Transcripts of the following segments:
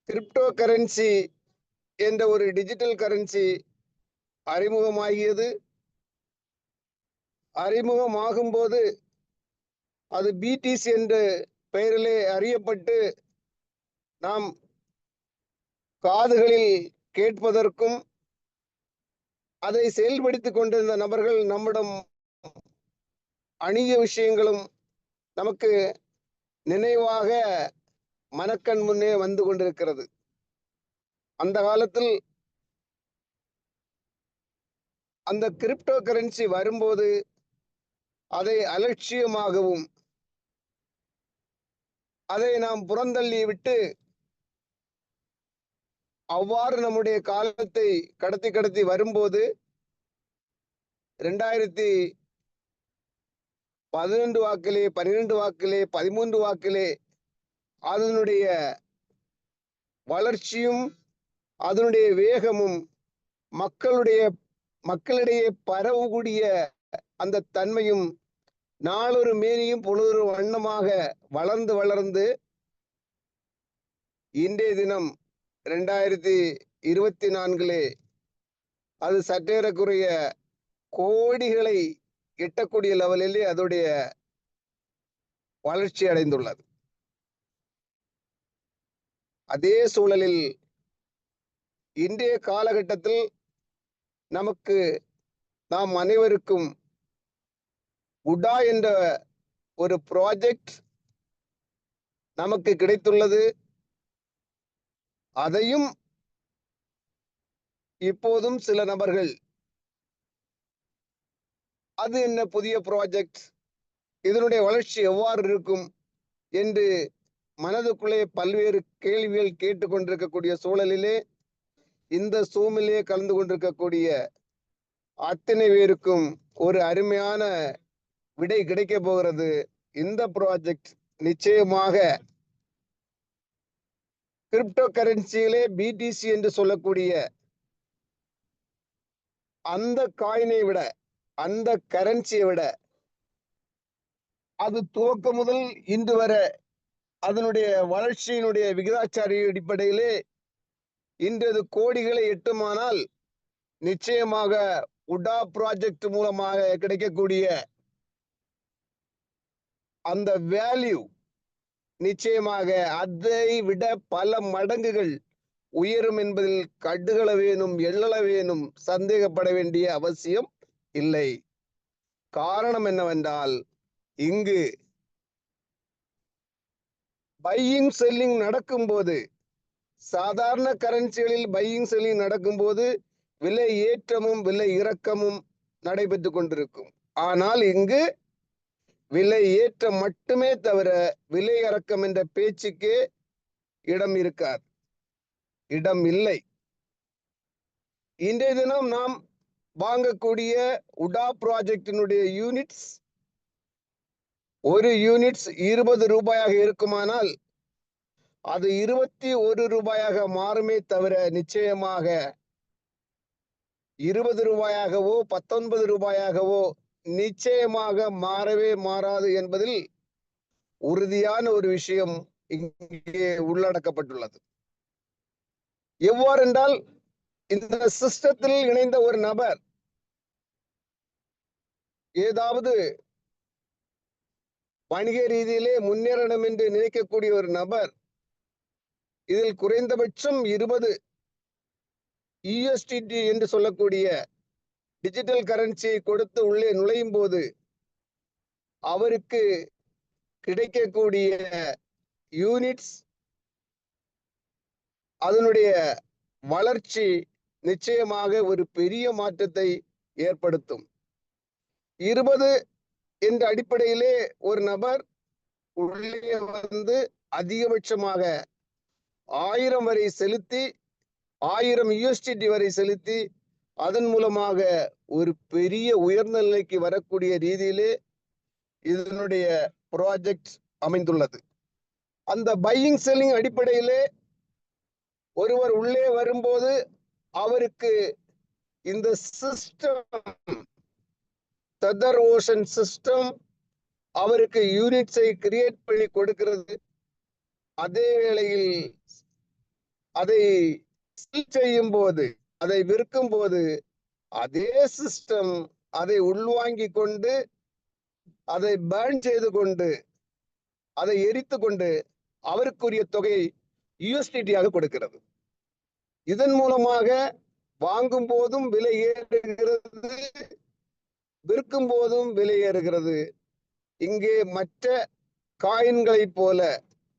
Crypto currency என்ற ஒரு digital currency அறிமுகமாகியது. அறிமுகமாகும் போது அது பிடிசி என்ற பெயரிலே அறியப்பட்டு நாம் காதுகளில் கேட்பதற்கும் அதை செயல்படுத்திக் கொண்டிருந்த நபர்கள் நம்மிடம் அணிய விஷயங்களும் நமக்கு நினைவாக மனக்கண் முன்னே வந்து கொண்டிருக்கிறது. அந்த காலத்தில் அந்த கிரிப்டோ கரன்சி வரும்போது அதை அலட்சியமாகவும் அதை நாம் புறந்தள்ளி விட்டு அவ்வாறு நம்முடைய காலத்தை கடத்தி வரும்போது 2011 வாக்கிலே, 12 வாக்கிலே, 13 வாக்கிலே அதனுடைய வளர்ச்சியும் அதனுடைய வேகமும் மக்களிடையே பரவக்கூடிய அந்த தன்மையும் நாளொரு மேனியும் பொழுதொரு வண்ணமாக வளர்ந்து இன்றைய தினம் 2024 அது சற்றேறக்குறைய கோடிகளை எட்டக்கூடிய லெவலிலே அதோடைய வளர்ச்சி அடைந்துள்ளது. அதே சூழலில் இன்றைய காலகட்டத்தில் நாம் அனைவருக்கும் உடா என்ற ஒரு ப்ராஜெக்ட் நமக்கு கிடைத்துள்ளது. அதையும் இப்போதும் சில நபர்கள் அது என்ன புதிய ப்ராஜெக்ட், இதனுடைய வளர்ச்சி எவ்வாறு இருக்கும் என்று மனதுக்குள்ளே பல்வேறு கேள்விகள் கேட்டுக்கொண்டிருக்கக்கூடிய சூழலிலே இந்த சூமிலே கலந்து கொண்டிருக்கக்கூடிய அத்தனை பேருக்கும் ஒரு அருமையான விடை கிடைக்க போகிறது. இந்த ப்ராஜெக்ட் நிச்சயமாக கிரிப்டோ கரன்சியிலே பிடிசி என்று சொல்லக்கூடிய அந்த காயினை விட, அந்த கரன்சியை விட அது துவக்க முதல் இன்று வரை அதனுடைய வளர்ச்சியினுடைய விகிதாச்சார அடிப்படையிலே இன்று அது கோடிகளை எட்டுமானால் நிச்சயமாக உடா ப்ராஜெக்ட் மூலமாக கிடைக்கக்கூடிய அந்த வேல்யூ நிச்சயமாக அதை விட பல மடங்குகள் உயரும் என்பதில் கடுகளவேனும் எள்ளளவேனும் சந்தேகப்பட வேண்டிய அவசியம் இல்லை. காரணம் என்னவென்றால் இங்கு பையிங் செல்லிங் நடக்கும்போது, சாதாரண கரன்சிகளில் பையிங் செல்லிங் நடக்கும்போது விலை ஏற்றமும் விலை இறக்கமும் நடைபெற்றுக் கொண்டிருக்கும். ஆனால் இங்கு விலை ஏற்றம் மட்டுமே தவிர விலை இறக்கம் என்ற பேச்சுக்கே இடம் இருக்காது, இடம் இல்லை. இன்றைய தினம் நாம் வாங்கக்கூடிய உடா ப்ராஜெக்டினுடைய யூனிட்ஸ், ஒரு யூனிட்ஸ் 20 ரூபாயாக இருக்குமானால் அது 21 ரூபாயாக மாறுமே தவிர நிச்சயமாக 20 ரூபாயாகவோ 19 ரூபாயாகவோ நிச்சயமாக மாறவே மாறாது என்பதில் உறுதியான ஒரு விஷயம் இங்கே உள்ளடக்கப்பட்டுள்ளது. எவ்வாறென்றால் இந்த சிஸ்டத்தில் இணைந்த ஒரு நபர் ஏதாவது வணிக ரீதியிலே முன்னேறணும் என்று நினைக்கக்கூடிய ஒரு நபர் இதில் குறைந்தபட்சம் 20 USDT என்று சொல்லக்கூடிய டிஜிட்டல் கரன்சியை கொடுத்து உள்ளே நுழையும் போது அவருக்கு கிடைக்கக்கூடிய யூனிட்ஸ், அதனுடைய வளர்ச்சி நிச்சயமாக ஒரு பெரிய மாற்றத்தை ஏற்படுத்தும். 20 என்ற அடிப்படையிலே ஒரு நபர் உள்ளே வந்து அதிகபட்சமாக 1000 வரை செலுத்தி 1000 USDT வரை செலுத்தி அதன் மூலமாக ஒரு பெரிய உயர்ந்த நிலைக்கு வரக்கூடிய ரீதியிலே இதனுடைய ப்ராஜெக்ட் அமைந்துள்ளது. அந்த பையிங் செல்லிங் அடிப்படையிலே ஒருவர் உள்ளே வரும்போது அவருக்கு இந்த சிஸ்டம், ததர் ஓஷன் சிஸ்டம் அவருக்கு யூனிட்ஸை கிரியேட் பண்ணி கொடுக்கிறது. அதே வேளையில் அதை செய்யும் போது, அதை விற்கும் போது அதே சிஸ்டம் அதை உள்வாங்கி கொண்டு, அதை பேர்ன் செய்து கொண்டு, அதை எரித்து கொண்டு அவருக்குரிய தொகையை யூஎஸ்டிடியாக கொடுக்கிறது. இதன் மூலமாக வாங்கும் போதும் விலை ஏறுகிறது, விற்கும் போதும் விலை ஏறுகிறது. இங்கே மற்ற காயின்களை போல,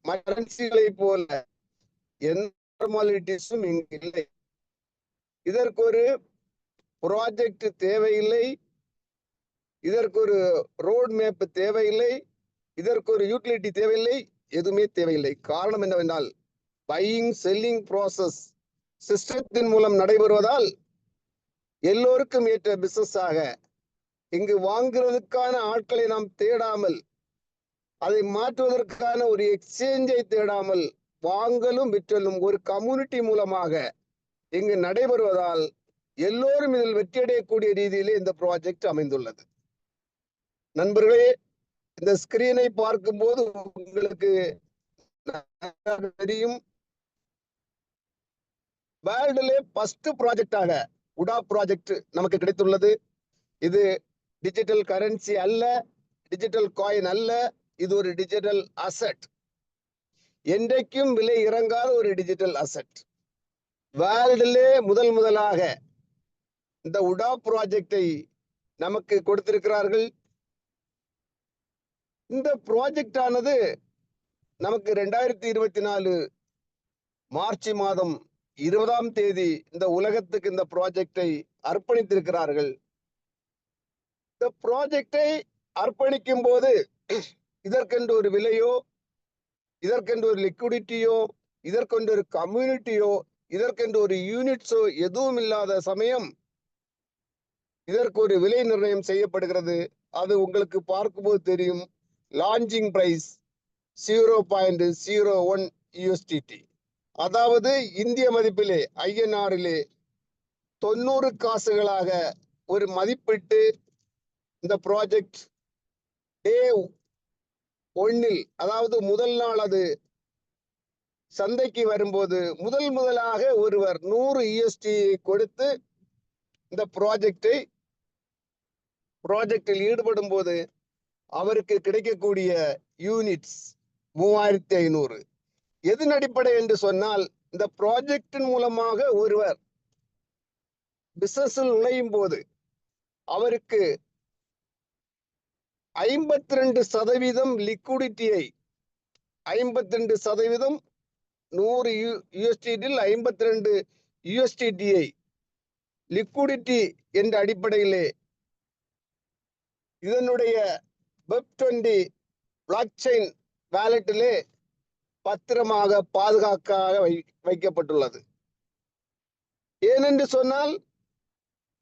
கரன்சிகளை போல எந்த ஃபார்மாலிட்டிஸும் இங்கு இல்லை. இதற்கு ஒரு ப்ராஜெக்ட் தேவையில்லை, இதற்கு ஒரு ரோட் மேப் தேவையில்லை, இதற்கு ஒரு யூட்டிலிட்டி தேவையில்லை, எதுவுமே தேவையில்லை. காரணம் என்னவென்றால் பையிங் செல்லிங் ப்ராசஸ் சிஸ்டத்தின் மூலம் நடைபெறுவதால் எல்லோருக்கும் ஏற்ற பிசினஸ் ஆக இங்கு வாங்குறதுக்கான ஆட்களை நாம் தேடாமல், அதை மாற்றுவதற்கான ஒரு எக்ஸ்சேஞ்சை தேடாமல், வாங்கலும் விற்றலும் ஒரு கம்யூனிட்டி மூலமாக இங்கு நடைபெறுவதால் எல்லோரும் இதில் வெற்றியடையக்கூடிய ரீதியிலே இந்த ப்ராஜெக்ட் அமைந்துள்ளது. நண்பர்களே, இந்த ஸ்கிரீனை பார்க்கும்போது உங்களுக்கு தெரியும், வேர்ல்டிலே ஃபர்ஸ்ட் ப்ராஜெக்டாக உடா ப்ராஜெக்ட் நமக்கு கிடைத்துள்ளது. இது டிஜிட்டல் கரன்சி அல்ல, டிஜிட்டல் காயின் அல்ல, இது ஒரு டிஜிட்டல் அசெட். என்றைக்கும் விலை இறங்காத ஒரு டிஜிட்டல் அசெட். வேர்ல்டிலே முதலாக இந்த உடா ப்ராஜெக்டை நமக்கு கொடுத்திருக்கிறார்கள். இந்த ப்ராஜெக்ட் ஆனது நமக்கு 2024 மார்ச் மாதம் 20ஆம் தேதி இந்த உலகத்துக்கு இந்த ப்ராஜெக்டை அர்ப்பணித்திருக்கிறார்கள். இந்த ப்ராஜெக்டை அர்ப்பணிக்கும் போது இதற்கென்று ஒரு விலையோ, இதற்கென்று ஒரு லிக்விடிட்டியோ, இதற்கென்று ஒரு கம்யூனிட்டியோ, இதற்கென்று ஒரு யூனிட்ஸோ எதுவும் இல்லாத சமயம் இதற்கு ஒரு விலை நிர்ணயம் செய்யப்படுகிறது. அது உங்களுக்கு பார்க்கும்போது தெரியும். லான்ச்சிங் பிரைஸ் 0.01 USDT, அதாவது இந்திய மதிப்பிலே INR-லே 90 காசுகளாக ஒரு மதிப்பிட்டு இந்த ப்ராஜெக்ட் டே 1-ல், அதாவது முதல் நாள் அது சந்தைக்கு வரும்போது முதலாக ஒருவர் 100 USD கொடுத்து இந்த ப்ராஜெக்டில் ஈடுபடும் போது அவருக்கு கிடைக்கக்கூடிய யூனிட்ஸ் 3500. எதன் அடிப்படை என்று சொன்னால், இந்த ப்ராஜெக்டின் மூலமாக ஒருவர் பிசினஸில் நுழையும் போது அவருக்கு 52% லிக்விடிட்டியை, 52% 100 USDT-ல் 52 USDT-யை லிக்விடிட்டி என்ற அடிப்படையிலே இதனுடைய Web20 பிளாக் செயின் வாலெட்டிலே பத்திரமாக பாதுகாக்காக வைக்கப்பட்டுள்ளது. ஏனென்று சொன்னால்,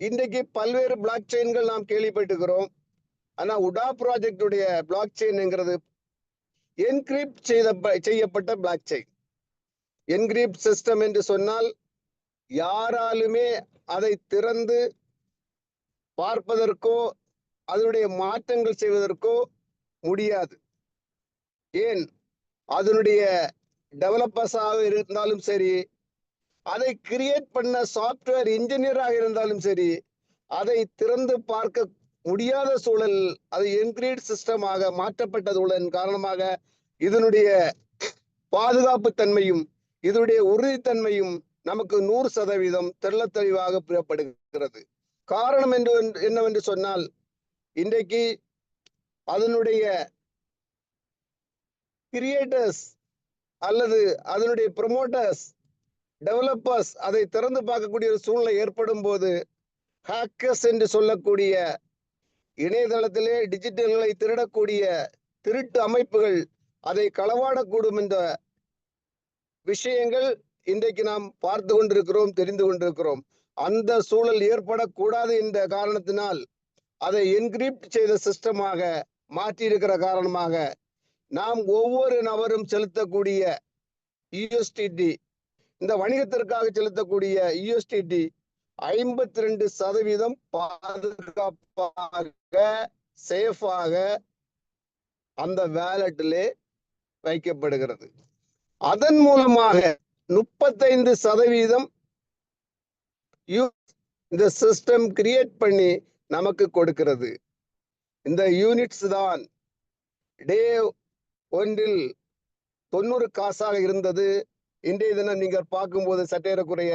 இன்றைக்கு பல்வேறு பிளாக் செயின்கள் நாம் கேள்விப்பட்டிருக்கிறோம். ஆனா உடா ப்ராஜெக்டுடைய பிளாக் செயின் என்கிறது என்கிரிப்ட் செய்யப்பட்ட பிளாக் செயின். என்கிரிப்ட் சிஸ்டம் என்று சொன்னால் யாராலுமே அதை திறந்து பார்ப்பதற்கோ அதனுடைய மாற்றங்கள் செய்வதற்கோ முடியாது. ஏன், அதனுடைய டெவலப்பர்ஸாக இருந்தாலும் சரி, அதை கிரியேட் பண்ண சாப்ட்வேர் இன்ஜினியராக இருந்தாலும் சரி, அதை திறந்து பார்க்க முடியாத சூழல், அது என்கிரிப்ட் சிஸ்டமாக மாற்றப்பட்டதுடன் காரணமாக இதனுடைய பாதுகாப்பு தன்மையும் இதனுடைய உறுதித்தன்மையும் நமக்கு 100% தெள்ள தெளிவாக புரியப்படுகிறது. காரணம் என்னவென்று சொன்னால், இன்றைக்கு அதனுடைய கிரியேட்டர்ஸ் அல்லது அதனுடைய ப்ரமோட்டர்ஸ், டெவலப்பர்ஸ் அதை திறந்து பார்க்கக்கூடிய ஒரு சூழ்நிலை ஏற்படும் போது ஹேக்கர்ஸ் என்று சொல்லக்கூடிய இணையதளத்திலே டிஜிட்டல்களை திருடக்கூடிய திருட்டு அமைப்புகள் அதை களவாடக்கூடும் என்ற விஷயங்கள் இன்றைக்கு நாம் பார்த்து கொண்டிருக்கிறோம், தெரிந்து கொண்டிருக்கிறோம். அந்த சூழல் ஏற்படக்கூடாது என்ற காரணத்தினால் அதை என்கிரிப்ட் செய்த சிஸ்டமாக மாற்றியிருக்கிற காரணமாக நாம் ஒவ்வொரு நபரும் செலுத்தக்கூடிய USDT, இந்த வணிகத்திற்காக செலுத்தக்கூடிய USDT 52% பாதுகாப்பாக சேஃபாக அந்த வேலட்டிலே வைக்கப்படுகிறது. அதன் மூலமாக 35% இந்த சிஸ்டம் கிரியேட் பண்ணி நமக்கு கொடுக்கிறது. இந்த யூனிட்ஸ் தான் டே ஒன்றில் 90 காசாக இருந்தது. இன்றைய தினம் நீங்கள் பார்க்கும்போது சற்றேறக்குறைய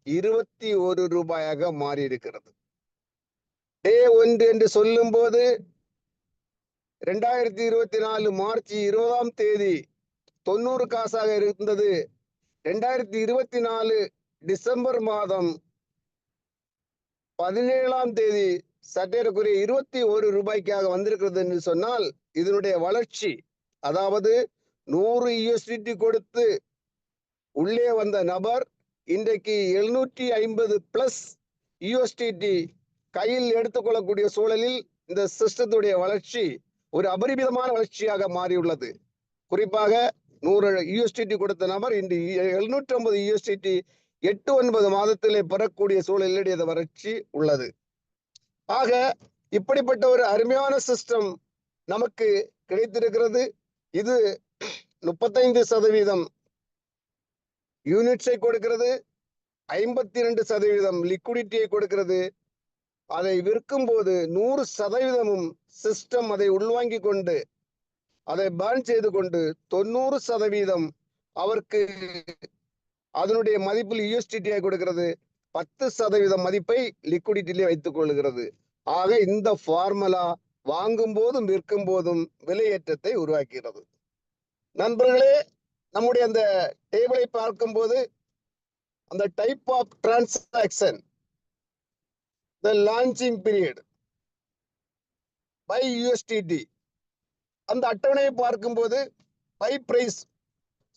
21 ரூபாயாக மாறி இருக்கிறது. டே ஒன்று என்று சொல்லும் போது 2024 மார்ச் 20 90 காசாக இருந்தது. 2024 டிசம்பர் மாதம் 17 சற்றேறக்குறைய 21 ரூபாய்க்காக வந்திருக்கிறது என்று சொன்னால் இதனுடைய வளர்ச்சி, அதாவது 100 USDT கொடுத்து உள்ளே வந்த நபர் இன்றைக்கு 750 பிளஸ் USDT கையில் எடுத்துக்கொள்ளக்கூடிய சூழலில் இந்த சிஸ்டத்துடைய வளர்ச்சி ஒரு அபரிமிதமான வளர்ச்சியாக மாறியுள்ளது. குறிப்பாக 100 USDT கொடுத்த நபர் இன்று 750 USDT 8-9 மாதத்திலே பெறக்கூடிய சூழலில் வளர்ச்சி உள்ளது. ஆக இப்படிப்பட்ட ஒரு அருமையான சிஸ்டம் நமக்கு கிடைத்திருக்கிறது. இது 35% யூனிட்ஸை கொடுக்கிறது, 52% லிக்விடிட்டியை கொடுக்கிறது. அதை விற்கும் போது 100% சிஸ்டம் அதை உள்வாங்கி கொண்டு அதை பேர்ன் செய்து கொண்டு 90% அவருக்கு அதனுடைய மதிப்பில் USDT கொடுக்கிறது, 10% மதிப்பை லிக்விடிட்டியிலே வைத்துக் கொள்கிறது. ஆக இந்த ஃபார்முலா வாங்கும் போதும் விற்கும் போதும் விலையேற்றத்தை உருவாக்குகிறது. நண்பர்களே, நம்முடைய அந்த டேபிளை பார்க்கும் போது அந்த type of transaction, the launching period by USDT, அந்த அட்டவணையை பார்க்கும்போது பை பிரைஸ்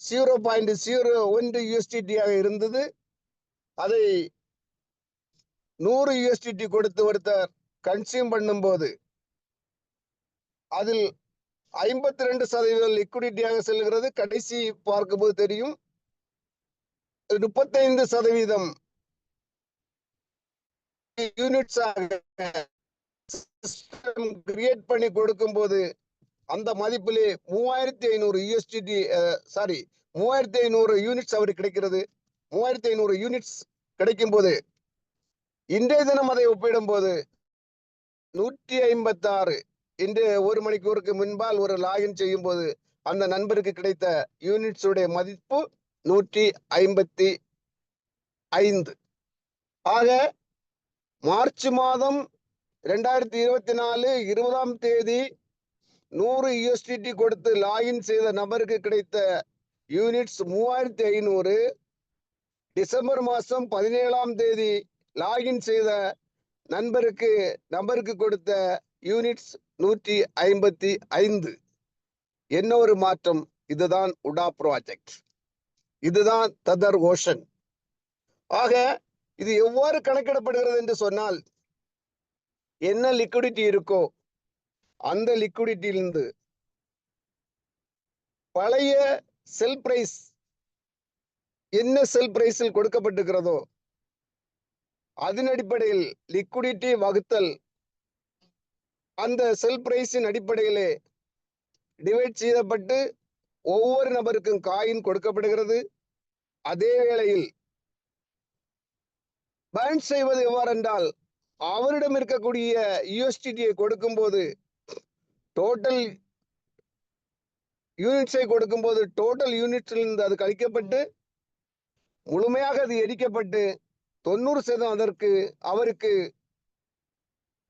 0.01 USDT ஆக இருந்தது. அதை 100 USDT கொடுத்து ஒருத்தர் கன்சியூம் பண்ணும் போது அதில் 52% லிக்விடிட்டியாக செல்கிறது. கடைசி பார்க்கும்போது தெரியும் 35% யூனிட்ஸாக சிஸ்டம் கிரியேட் பண்ணி கொடுக்கும் போது அந்த மதிப்பிலே 3500 USDT 3500 யூனிட்ஸ் அவருக்கு கிடைக்கிறது. 3500 யூனிட்ஸ் கிடைக்கும் போது இன்றைய தினம் அதை ஒப்பிடும் போது 156, இன்று 1 மணிக்கூருக்கு முன்பால் ஒரு லாகின் செய்யும் போது அந்த நண்பருக்கு கிடைத்த யூனிட்ஸ் உடைய மதிப்பு 155. ஆக மார்ச் மாதம் 2024 20 100 USDT கொடுத்து லாகின் செய்த நபருக்கு கிடைத்த யூனிட்ஸ் 3500. டிசம்பர் மாதம் 17 லாகின் செய்த நபருக்கு கொடுத்த யூனிட்ஸ் 155. என்ன ஒரு மாற்றம்! இதுதான் உடா ப்ராஜெக்ட், இதுதான் ததர் ஓஷன். ஆக இது எவ்வாறு கணக்கிடப்படுகிறது என்று சொன்னால், என்ன லிக்விடிட்டி இருக்கோ அந்த லிக்விடிட்டியிலிருந்து பழைய செல் பிரைஸ் என்ன செல் பிரைஸில் கொடுக்கப்பட்டிருக்கிறதோ அதன் அடிப்படையில் லிக்விடிட்டி வகுத்தல் அந்த செல் பிரைஸின் அடிப்படையிலே டிவைட் செய்யப்பட்டு ஒவ்வொரு நபருக்கும் காயின் கொடுக்கப்படுகிறது. அதே வேளையில் பேர்ன் செய்வது எவ்வாறு என்றால், அவரிடம் இருக்கக்கூடிய USDT கொடுக்கும் போது டோட்டல் யூனிட்ஸை கொடுக்கும் போது டோட்டல் யூனிட்ஸிலிருந்து அது கழிக்கப்பட்டு முழுமையாக அது எரிக்கப்பட்டு 90% அதற்கு அவருக்கு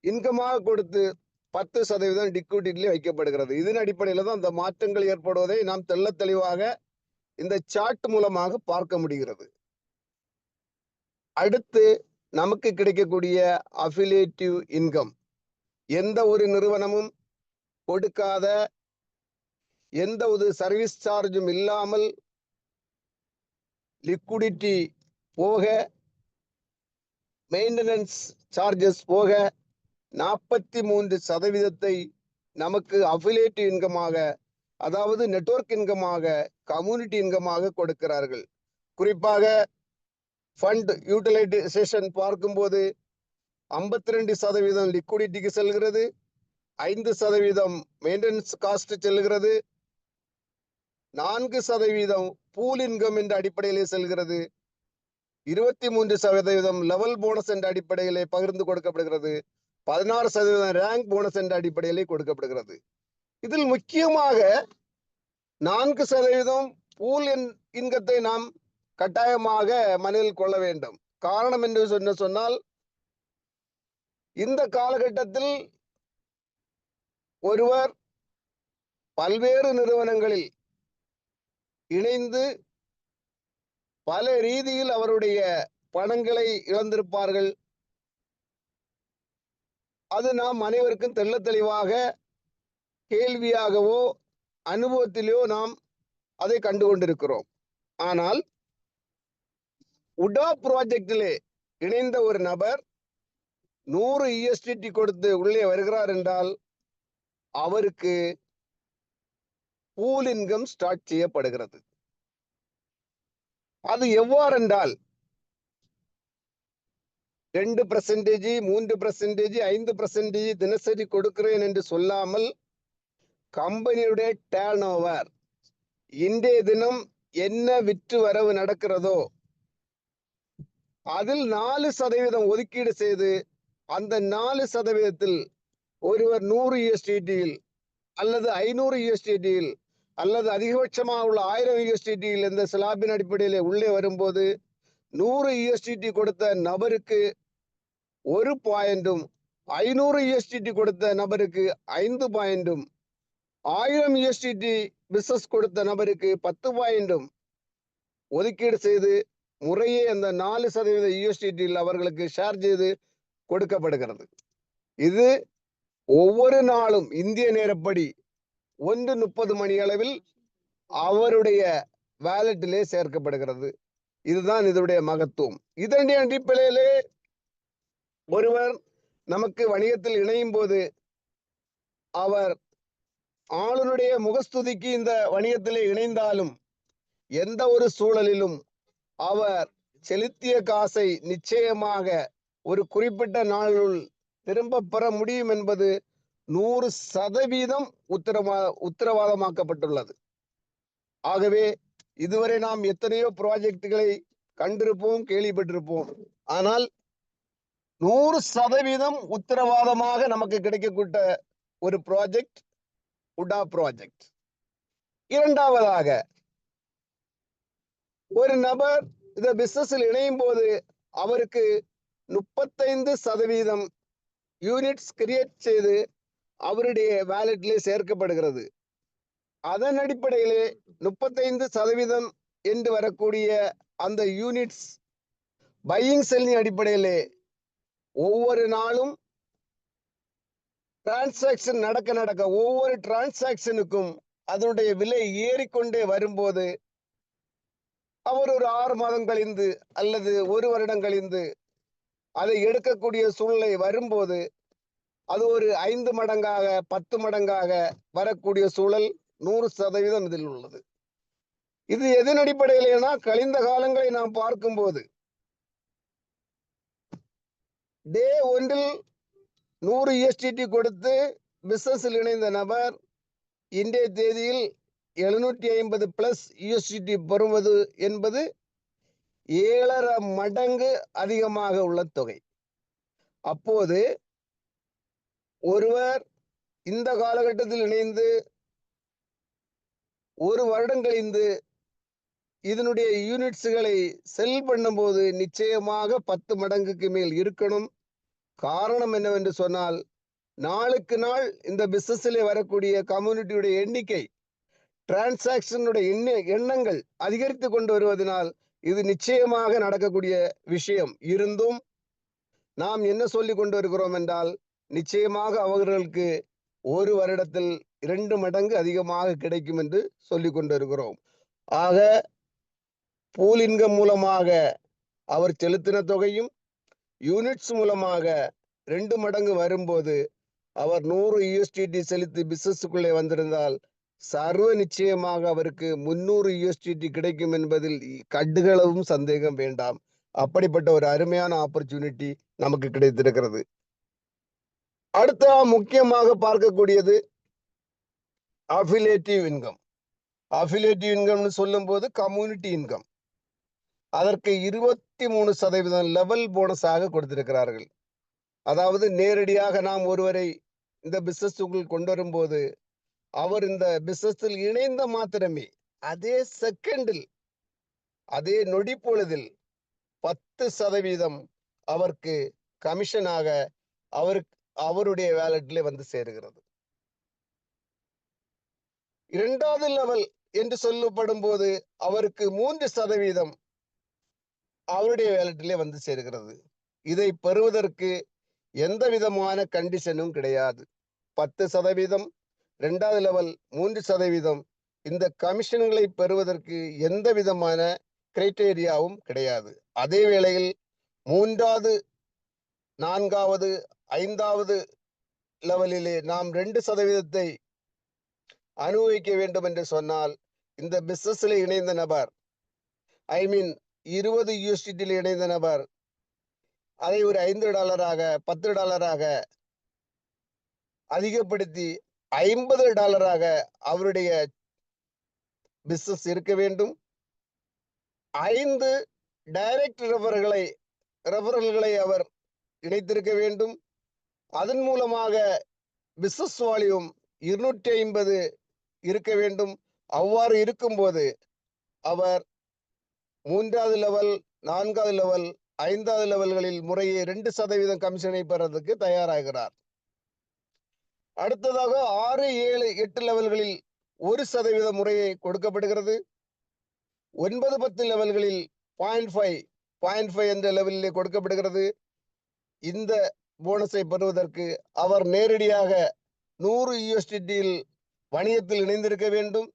இன்கமாக கொடுத்து 10% லிக்விடிட்டியிலே வைக்கப்படுகிறது. இதன் அடிப்படையில் தான் அந்த மாற்றங்கள் ஏற்படுவதை நாம் தெள்ள தெளிவாக இந்த சார்ட் மூலமாக பார்க்க முடிகிறது. அடுத்து நமக்கு கிடைக்கக்கூடிய அஃபிலியேட்டிவ் இன்கம், எந்த ஒரு நிறுவனமும் கொடுக்காத, எந்த ஒரு சர்வீஸ் சார்ஜும் இல்லாமல் லிக்விடிட்டி போக, மெயின்டெனன்ஸ் சார்ஜஸ் போக 43% நமக்கு அஃபிலியேட்டிவ் இன்கமாக, அதாவது நெட்வொர்க் இன்கமாக, கம்யூனிட்டி இன்கமாக கொடுக்கிறார்கள். குறிப்பாக ஃபண்ட் யூட்டிலைசேஷன் பார்க்கும்போது 52% லிக்விடிட்டிக்கு செல்கிறது, 5% மெயின்டெனன்ஸ் காஸ்ட் செல்கிறது, 4% பூல் இன்கம் என்ற அடிப்படையிலே செல்கிறது. 23% லெவல் போனஸ் என்ற அடிப்படையிலே பகிர்ந்து கொடுக்கப்படுகிறது. 16% ரேங்க் போனஸ் என்ற அடிப்படையிலே கொடுக்கப்படுகிறது. இதில் முக்கியமாக 4% பூல் இன்கத்தை நாம் கட்டாயமாக மனதில் கொள்ள வேண்டும். காரணம் என்று சொன்னால் இந்த காலகட்டத்தில் ஒருவர் பல்வேறு நிறுவனங்களில் இணைந்து பல ரீதியில் அவருடைய பணங்களை இழந்திருப்பார்கள். அது நாம் அனைவருக்கும் தெள்ள தெளிவாக கேள்வியாகவோ அனுபவத்திலோ நாம் அதை கண்டு கொண்டிருக்கிறோம். ஆனால் உடா ப்ராஜெக்டிலே இணைந்த ஒரு நபர் 100 ESDT கொடுத்து உள்ளே வருகிறார் என்றால் அவருக்கு பூல் இன்கம் ஸ்டார்ட் செய்யப்படுகிறது. அது எவ்வாறென்றால் 2%, 3%, 5% தினசரி கொடுக்கிறேன் என்று சொல்லாமல் கம்பெனியுடைய டர்ன் ஓவர் இன்றைய தினம் என்ன விற்று வரவு நடக்கிறதோ அதில் 4% ஒதுக்கீடு செய்து அந்த 4% ஒருவர் 100 USDT அல்லது 500 USDT அல்லது அதிகபட்சமாக உள்ள 1000 USDT இந்த ஸ்லாபின் அடிப்படையில் உள்ளே வரும்போது 100 USDT கொடுத்த நபருக்கு 1 பாயிண்டும், 500 USDT கொடுத்த நபருக்கு 5 பாயிண்டும், 1000 USDT பிசினஸ் கொடுத்த நபருக்கு 10 பாயிண்டும் ஒதுக்கீடு செய்து முறையே அந்த 4% USDT அவர்களுக்கு ஷேர் செய்து கொடுக்கப்படுகிறது. இது ஒவ்வொரு நாளும் இந்திய நேரப்படி 1:30 மணி அளவில் அவருடைய வேலட்டிலே சேர்க்கப்படுகிறது. இதுதான் இதனுடைய மகத்துவம். இதனுடைய அடிப்படையிலே ஒருவர் நமக்கு வணிகத்தில் இணையும் போது அவர் ஆளுநருடைய முகஸ்துதிக்கு இந்த வணிகத்திலே இணைந்தாலும் எந்த ஒரு சூழலிலும் அவர் செலுத்திய காசை நிச்சயமாக ஒரு குறிப்பிட்ட நாளுள் திரும்ப பெற முடியும் என்பது 100% உத்தரவாதமாக்கப்பட்டுள்ளது. ஆகவே இதுவரை நாம் எத்தனையோ ப்ராஜெக்டுகளை கண்டிருப்போம், கேள்விப்பட்டிருப்போம். ஆனால் 100% உத்தரவாதமாக நமக்கு கிடைக்கக்கூட்ட ஒரு ப்ராஜெக்ட் உடா ப்ராஜெக்ட். இரண்டாவதாக, ஒரு நபர் இந்த பிசினஸில் இணையும் போது அவருக்கு 35% யூனிட்ஸ் கிரியேட் செய்து அவருடைய வேலட்டிலே சேர்க்கப்படுகிறது. அதன் அடிப்படையிலே 35% என்று வரக்கூடிய அந்த யூனிட்ஸ் பையிங் செல்லிங் அடிப்படையிலே ஒவ்வொரு நாளும் டிரான்சாக்சன் நடக்க ஒவ்வொரு டிரான்சாக்சனுக்கும் அதனுடைய விலை ஏறிக்கொண்டே வரும்போது அவர் ஒரு 6 மாதம் கழிந்து அல்லது 1 வருடம் கழிந்து அதை எடுக்கக்கூடிய சூழ்நிலை வரும்போது அது ஒரு 5 மடங்காக 10 மடங்காக வரக்கூடிய சூழல் 100% இதில் உள்ளது. இது எதன் அடிப்படையிலேனா கழிந்த காலங்களை நாம் பார்க்கும்போது டே 1 100 USDT கொடுத்து பிசினஸில் இணைந்த நபர் இன்றைய தேதியில் 750+ USDT பெறுவது என்பது 7.5 மடங்கு அதிகமாக உள்ள தொகை. அப்போது ஒருவர் இந்த காலகட்டத்தில் இணைந்து 1 வருடம் கழிந்து இதனுடைய யூனிட்ஸ்களை செல் பண்ணும்போது நிச்சயமாக 10 மடங்குக்கு மேல் இருக்கணும். காரணம் என்னவென்று சொன்னால் நாளுக்கு நாள் இந்த பிசினஸிலே வரக்கூடிய கம்யூனிட்டியுடைய எண்ணிக்கை, டிரான்சாக்சனுடைய எண்ணங்கள் அதிகரித்து கொண்டு வருவதனால் இது நிச்சயமாக நடக்கக்கூடிய விஷயம் இருந்தும் நாம் என்ன சொல்லி கொண்டு வருகிறோம் என்றால் நிச்சயமாக அவர்களுக்கு 1 வருடத்தில் 2 மடங்கு அதிகமாக கிடைக்கும் என்று சொல்லி கொண்டு வருகிறோம். ஆக பூல் இன்கம் மூலமாக அவர் செலுத்தின தொகையும் யூனிட்ஸ் மூலமாக 2 மடங்கு வரும்போது அவர் 100 USDT செலுத்தி பிசினஸுக்குள்ளே வந்திருந்தால் சர்வ நிச்சயமாக அவருக்கு 300 USDT கிடைக்கும் என்பதில் கடுகளவும் சந்தேகம் வேண்டாம். அப்படிப்பட்ட ஒரு அருமையான ஆப்பர்ச்சுனிட்டி நமக்கு கிடைத்திருக்கிறது. அடுத்த முக்கியமாக பார்க்கக்கூடியது அஃபிலியேட்டிவ் இன்கம். அஃபிலியேட்டிவ் இன்கம்னு சொல்லும் போது கம்யூனிட்டி இன்கம், அதற்கு 23% லெவல் போனஸாக கொடுத்திருக்கிறார்கள். அதாவது நேரடியாக நாம் ஒருவரை இந்த பிசினஸுக்குள் கொண்டு வரும்போது அவர் இந்த பிசினஸில் இணைந்த மாத்திரமே அதே செகண்டில், அதே நொடி பொழுதில் 10% அவருக்கு கமிஷனாக அவருடைய வேலட்டிலே வந்து சேருகிறது. இரண்டாவது லெவல் என்று சொல்லப்படும் போது அவருக்கு 3% அவருடைய வேலட்டிலே வந்து சேருகிறது. இதை பெறுவதற்கு எந்த விதமான கண்டிஷனும் கிடையாது. 10%, இரண்டாவது லெவல் 3%, இந்த கமிஷன்களை பெறுவதற்கு எந்த விதமான கிரைட்டேரியாவும் கிடையாது. அதே வேளையில் 3வது, 4வது, 5வது லெவலிலே நாம் 2% அனுபவிக்க வேண்டும் என்று சொன்னால், இந்த பிசினஸ்ல இணைந்த நபர், ஐ மீன் $20 இணைந்த நபர் அதை ஒரு $5, $10 அதிகப்படுத்தி $50 அவருடைய பிசினஸ் இருக்க வேண்டும். 5 டைரக்ட் ரெஃபரல்களை அவர் இணைத்திருக்க வேண்டும். அதன் மூலமாக பிசினஸ் வால்யூம் 250 இருக்க வேண்டும். அவ்வாறு இருக்கும்போது அவர் 3வது லெவல், 4வது லெவல், 5வது லெவல்களில் முறையே 2% கமிஷனை பெறதுக்கு தயாராகிறார். அடுத்ததாக 6, 7, 8 லெவல்களில் 1% முறையை கொடுக்கப்படுகிறது. 9, 10 லெவல்களில் 0.5 என்ற லெவலிலே கொடுக்கப்படுகிறது. இந்த போனஸை பெறுவதற்கு அவர் நேரடியாக $100 வணிகத்தில் இணைந்திருக்க வேண்டும்.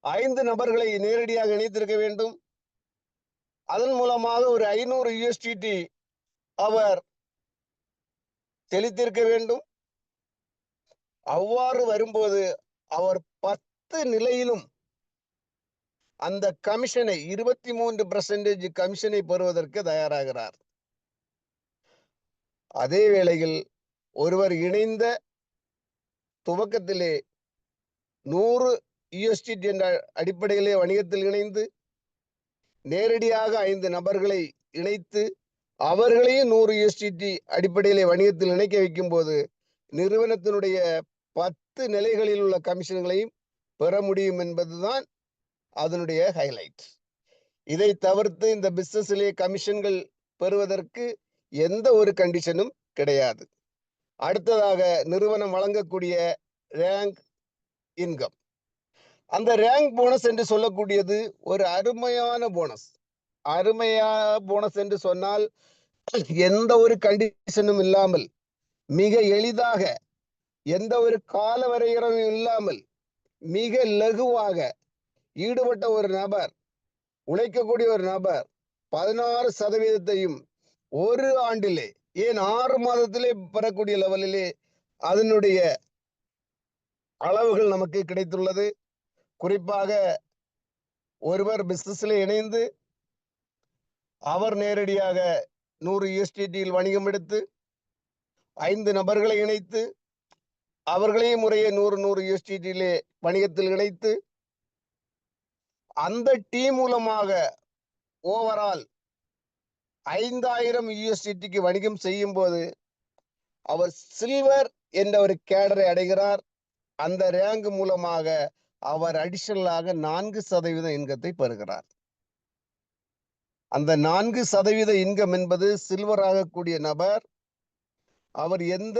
5 நபர்களை நேரடியாக இணைத்திருக்க வேண்டும். அதன் மூலமாக ஒரு $500 அவர் செலுத்தியிருக்க வேண்டும். அவ்வாறு வரும்போது அவர் 10 நிலையிலும் அந்த கமிஷனை 23% கமிஷனை பெறுவதற்கு தயாராகிறார். அதே வேளையில் ஒருவர் இணைந்த துவக்கத்திலே $100 என்ற அடிப்படையிலே வணிகத்தில் இணைந்து நேரடியாக 5 நபர்களை இணைத்து அவர்களையும் $100 அடிப்படையிலே வணிகத்தில் இணைக்க வைக்கும் போது நிறுவனத்தினுடைய 10 நிலைகளில் உள்ள கமிஷன்களையும் பெற முடியும் என்பதுதான் அதனுடைய ஹைலைட். இதை தவிர்த்து இந்த பிசினஸிலே கமிஷன்கள் பெறுவதற்கு எந்த ஒரு கண்டிஷனும் கிடையாது. அடுத்ததாக நிறுவனம் வழங்கக்கூடிய ரேங்க் இன்கம். அந்த ரேங்க் போனஸ் என்று சொல்லக்கூடியது ஒரு அருமையான போனஸ். அருமையான போனஸ் என்று சொன்னால் எந்த ஒரு கண்டிஷனும் இல்லாமல் மிக எளிதாக, எந்த ஒரு கால வரையறையும் இல்லாமல் மிக லகுவாக ஈடுபட்ட ஒரு நபர், உழைக்கக்கூடிய ஒரு நபர் 16%ஐயும் ஒரு ஆண்டிலே, ஏன் 6 மாதத்திலே பெறக்கூடிய லெவலிலே அதனுடைய அளவுகள் நமக்கு கிடைத்துள்ளது. குறிப்பாக ஒருவர் பிசினஸ்ல இணைந்து அவர் நேரடியாக $100 வணிகம் எடுத்து 5 நபர்களை இணைத்து அவர்களையும் முறையே $100 வணிகத்தில் இணைத்து அந்த டீம் மூலமாக ஓவரால் $5000 வணிகம் செய்யும் போது அவர் சில்வர் என்ற ஒரு கேடரை அடைகிறார். அந்த ரேங்க் மூலமாக அவர் அடிஷனலாக 4% இன்கத்தை பெறுகிறார். அந்த 4% இன்கம் என்பது சில்வர் ஆகக்கூடிய நபர் அவர் எந்த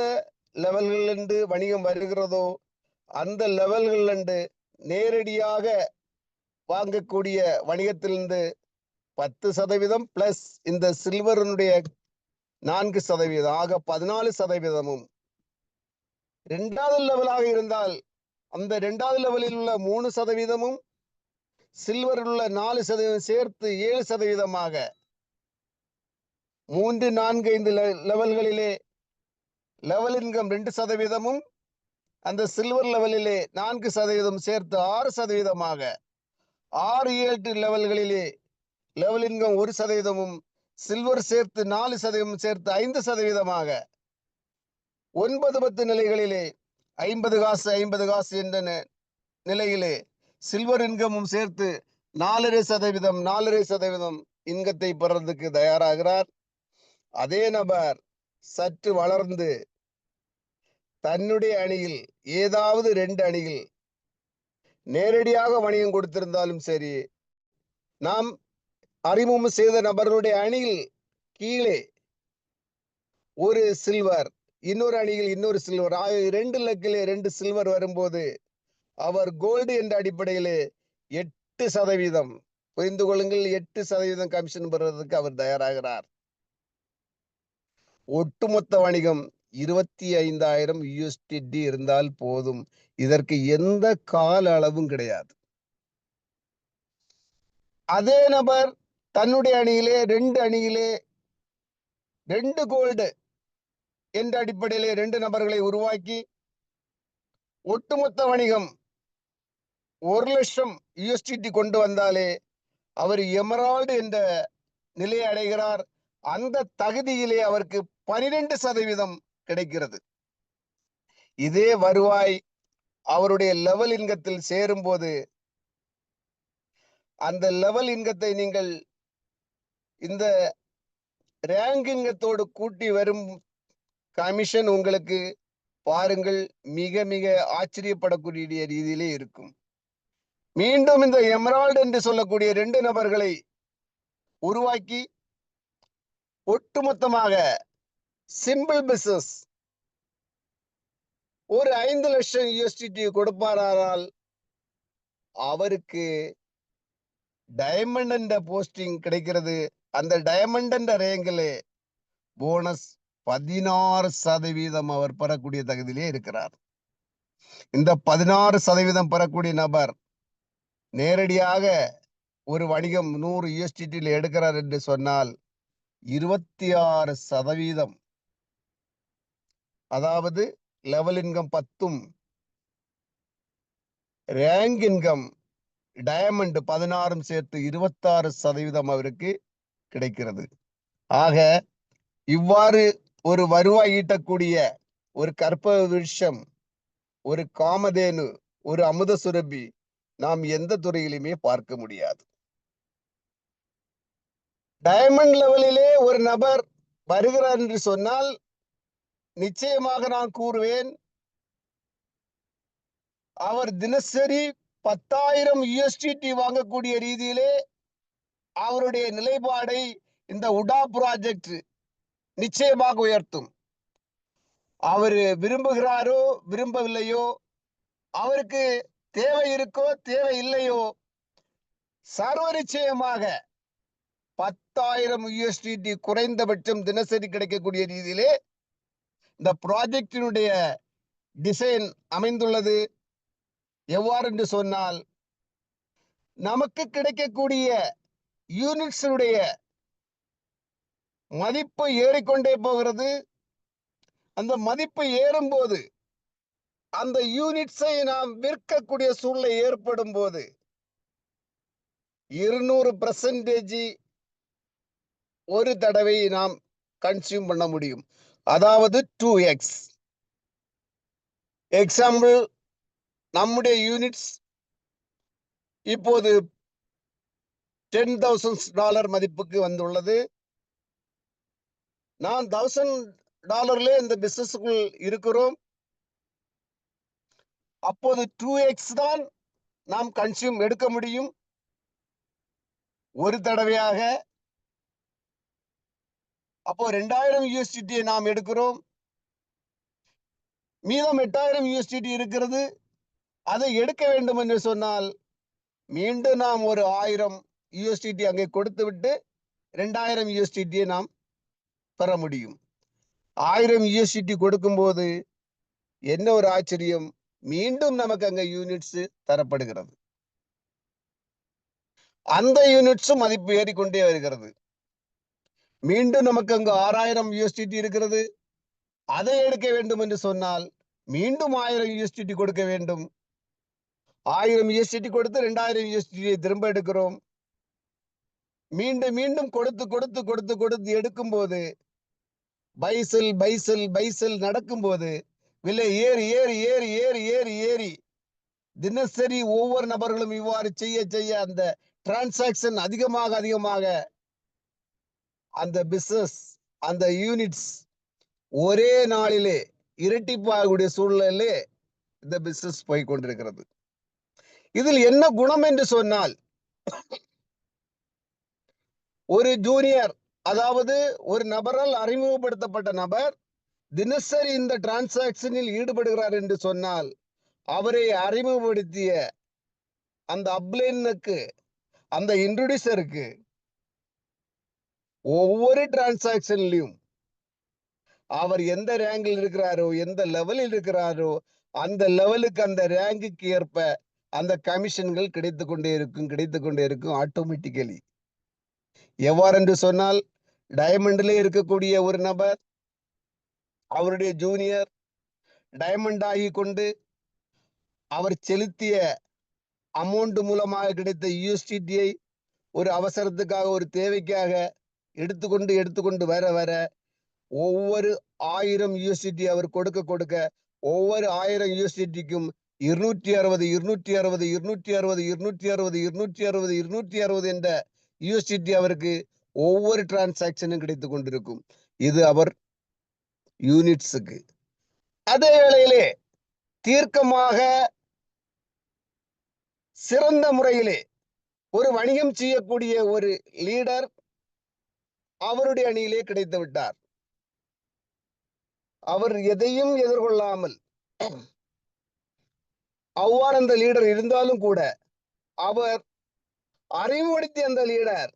லெவல்களிலிருந்து வணிகம் வருகிறதோ அந்த லெவல்களிலிருந்து நேரடியாக வாங்கக்கூடிய வணிகத்திலிருந்து 10% பிளஸ் இந்த சில்வருடைய 4% ஆக 14%. 2வது லெவலாக இருந்தால் அந்த 2வது லெவலில் உள்ள 3%, சில்வரில் உள்ள 4% சேர்த்து 7%. 3, 4, 5 லெவல்களிலே லெவல் இன்கம் 2%, அந்த சில்வர் லெவலிலே 4% சேர்த்து 6%. 6, 7 லெவல்களிலே லெவல் இன்கம் 1%, சில்வர் சேர்த்து 4% சேர்த்து 5%. 9, 10 நிலைகளிலே 50 காசு என்ற நிலையிலே சில்வர் இன்கமும் சேர்த்து 4.5% இன்கத்தை பெறறதுக்கு தயாராகிறார். அதே நபர் சற்று வளர்ந்து தன்னுடைய அணியில் ஏதாவது 2 அணியில் நேரடியாக வணிகம் கொடுத்திருந்தாலும் சரி, நாம் அறிமுகம் செய்த நபர்களுடைய அணியில் கீழே ஒரு சில்வர், இன்னொரு அணியில் இன்னொரு சில்வர், 2 லக்கிலே 2 சில்வர் வரும்போது அவர் கோல்டு என்ற அடிப்படையிலே 8%, புரிந்து கொள்ளுங்கள், 8% கமிஷன் பெறுவதற்கு அவர் தயாராகிறார். ஒட்டுமொத்த வணிகம் 25,000 USDT இருந்தால் போதும். இதற்கு எந்த கால அளவும் கிடையாது. அதே நபர் தன்னுடைய அணியிலே 2 கோல்டு என்ற அடிப்படையிலே 2 நபர்களை உருவாக்கி ஒட்டுமொத்த வணிகம் 1,00,000 USDT கொண்டு வந்தாலே அவர் எமரால்டு என்ற நிலையை அடைகிறார். அந்த தகுதியிலே அவருக்கு 12% கிடைக்கிறது. இதே வருவாய் அவருடைய லெவல் இன்கத்தில் சேரும் போது அந்த லெவல் இன்கத்தை நீங்கள் இந்த ரேங்க் இன்கத்தோடு கூட்டி வரும் கமிஷன் உங்களுக்கு பாருங்கள் மிக மிக ஆச்சரியப்படக்கூடிய ரீதியிலே இருக்கும். மீண்டும் இந்த எமரால்டு என்று சொல்லக்கூடிய 2 நபர்களை உருவாக்கி ஒட்டுமொத்தமாக சிம்பிள் பிசினஸ் ஒரு 5,00,000 USDT கொடுப்பாரால் அவருக்கு டைமண்ட் என்ற போஸ்டிங் கிடைக்கிறது. அந்த டைமண்ட் என்ற ரேங்கிலே போனஸ் 16% அவர் பெறக்கூடிய தகுதியிலே இருக்கிறார். இந்த 16% பெறக்கூடிய நபர் நேரடியாக ஒரு வணிகம் 100 USDT எடுக்கிறார் என்று சொன்னால் 26%, அதாவது level income 10, rank income diamond 16 சேர்த்து 26% அவருக்கு கிடைக்கிறது. ஆக இவ்வாறு ஒரு வருவாய் ஈட்டக்கூடிய ஒரு கற்பக விருட்சம், ஒரு காமதேனு, ஒரு அமுத சுரபி நாம் எந்த துறையிலுமே பார்க்க முடியாது. டயமண்ட் லெவலிலே ஒரு நபர் வருகிறார் என்று சொன்னால் நிச்சயமாக நான் கூறுவேன், அவர் தினசரி 10,000 USDT வாங்கக்கூடிய ரீதியிலே அவருடைய நிலைப்பாடை இந்த உடா ப்ராஜெக்ட் நிச்சயமாக உயர்த்தும். அவர் விரும்புகிறாரோ விரும்பவில்லையோ, அவருக்கு தேவை இருக்கோ தேவை இல்லையோ, சர்வ நிச்சயமாக 10,000 USDT குறைந்தபட்சம் தினசரி கிடைக்கக்கூடிய ரீதியிலே இந்த ப்ராஜெக்டினுடைய டிசைன் அமைந்துள்ளது. எவ்வாறு என்று சொன்னால், நமக்கு கிடைக்கக்கூடிய யூனிட்ஸுடைய மதிப்பு ஏறிக்கொண்டே போகிறது. அந்த மதிப்பு ஏறும்போது அந்த யூனிட்ஸை நாம் விற்கக்கூடிய சூழ்நிலை ஏற்படும் போது 200% ஒரு தடவை நாம் கன்சியூம் பண்ண முடியும். அதாவது 2x. எக்ஸாம்பிள், நம்முடைய யூனிட்ஸ் இப்போது $10,000 மதிப்புக்கு வந்துள்ளது. நான் $1,000 இந்த பிசினஸுக்குள் இருக்கிறோம். அப்போது 2x தான் நாம் கன்சியூம் எடுக்க முடியும் ஒரு தடவையாக. அப்போ 2,000 USDT நாம் எடுக்கிறோம். மீதம் 8,000 USDT இருக்கிறது. அதை எடுக்க வேண்டும் என்று சொன்னால் மீண்டும் நாம் ஒரு 1,000 USDT அங்கே கொடுத்து விட்டு 2,000 USDT நாம் பெற முடியும். 1,000 USDT கொடுக்கும் போது என்ன ஒரு ஆச்சரியம், மீண்டும் நமக்கு அங்க யூனிட்ஸ் தரப்படுகிறது. அந்த யூனிட்ஸும் மதிப்பு ஏறிக்கொண்டே வருகிறது. மீண்டும் நமக்கு அங்கு 6,000 USDT இருக்கிறது. அதை எடுக்க வேண்டும் என்று சொன்னால் மீண்டும் 1,000 USDT கொடுக்க வேண்டும். 1,000 USDT கொடுத்து 2,000 USDT திரும்ப எடுக்கிறோம். மீண்டும் மீண்டும் கொடுத்து கொடுத்து கொடுத்து கொடுத்து எடுக்கும் போது பைசல் நடக்கும் போது விலை ஏறி ஏறி ஏறி ஏறி ஏறி ஏறி தினசரி ஒவ்வொரு நபர்களும் இவ்வாறு செய்ய செய்ய அந்த டிரான்சாக்சன் அதிகமாக அந்த பிசினஸ், அந்த யூனிட்ஸ் ஒரே நாளிலே இரட்டிப்பாகக்கூடிய சூழ்நிலையிலே இந்த பிசினஸ் போய் கொண்டிருக்கிறது. இதில் என்ன குணம் என்று சொன்னால், ஒரு ஜூனியர், அதாவது ஒரு நபரால் அறிமுகப்படுத்தப்பட்ட நபர் தினசரி இந்த டிரான்சாக்சனில் ஈடுபடுகிறார் என்று சொன்னால், அவரை அறிமுகப்படுத்திய அந்த அப்ளைனுக்கு, அந்த இன்ட்ரோடியூசருக்கு ஒவ்வொரு டிரான்சாக்சன்லையும் அவர் எந்த ரேங்கில் இருக்கிறாரோ, எந்த லெவலில் இருக்கிறாரோ, அந்த லெவலுக்கு அந்த ரேங்குக்கு ஏற்ப அந்த கமிஷன்கள் கிடைத்துக் கொண்டே இருக்கும் ஆட்டோமேட்டிக்கலி. எவ்வாறென்று சொன்னால், டைமண்டிலே இருக்கக்கூடிய ஒரு நபர், அவருடைய ஜூனியர் டைமண்ட் ஆகி கொண்டு அவர் செலுத்திய அமௌண்ட் மூலமாக கிடைத்த யூஎஸ்டிடியை ஒரு அவசரத்துக்காக, ஒரு தேவைக்காக எடுத்துக்கொண்டு வர ஒவ்வொரு 1000 யூஎஸ்டிடி அவர் கொடுக்க ஒவ்வொரு 1000 யூஎஸ்டிடிக்கும் 260 என்ற யூஎஸ்டிடி அவருக்கு ஒவ்வொரு டிரான்சாக்சனும் கிடைத்துக் கொண்டிருக்கும். இது அவர் யூனிட்ஸுக்கு. அதே வேளையிலே தீர்க்கமாக சிறந்த முறையிலே ஒரு வணிகம் செய்யக்கூடிய ஒரு லீடர் அவருடைய அணியிலே கிடைத்து விட்டார். அவர் எதையும் எதிர்கொள்ளாமல் அவ்வாறு அந்த லீடர் இருந்தாலும் கூட, அவர் அறிவுறுத்திய அந்த லீடர்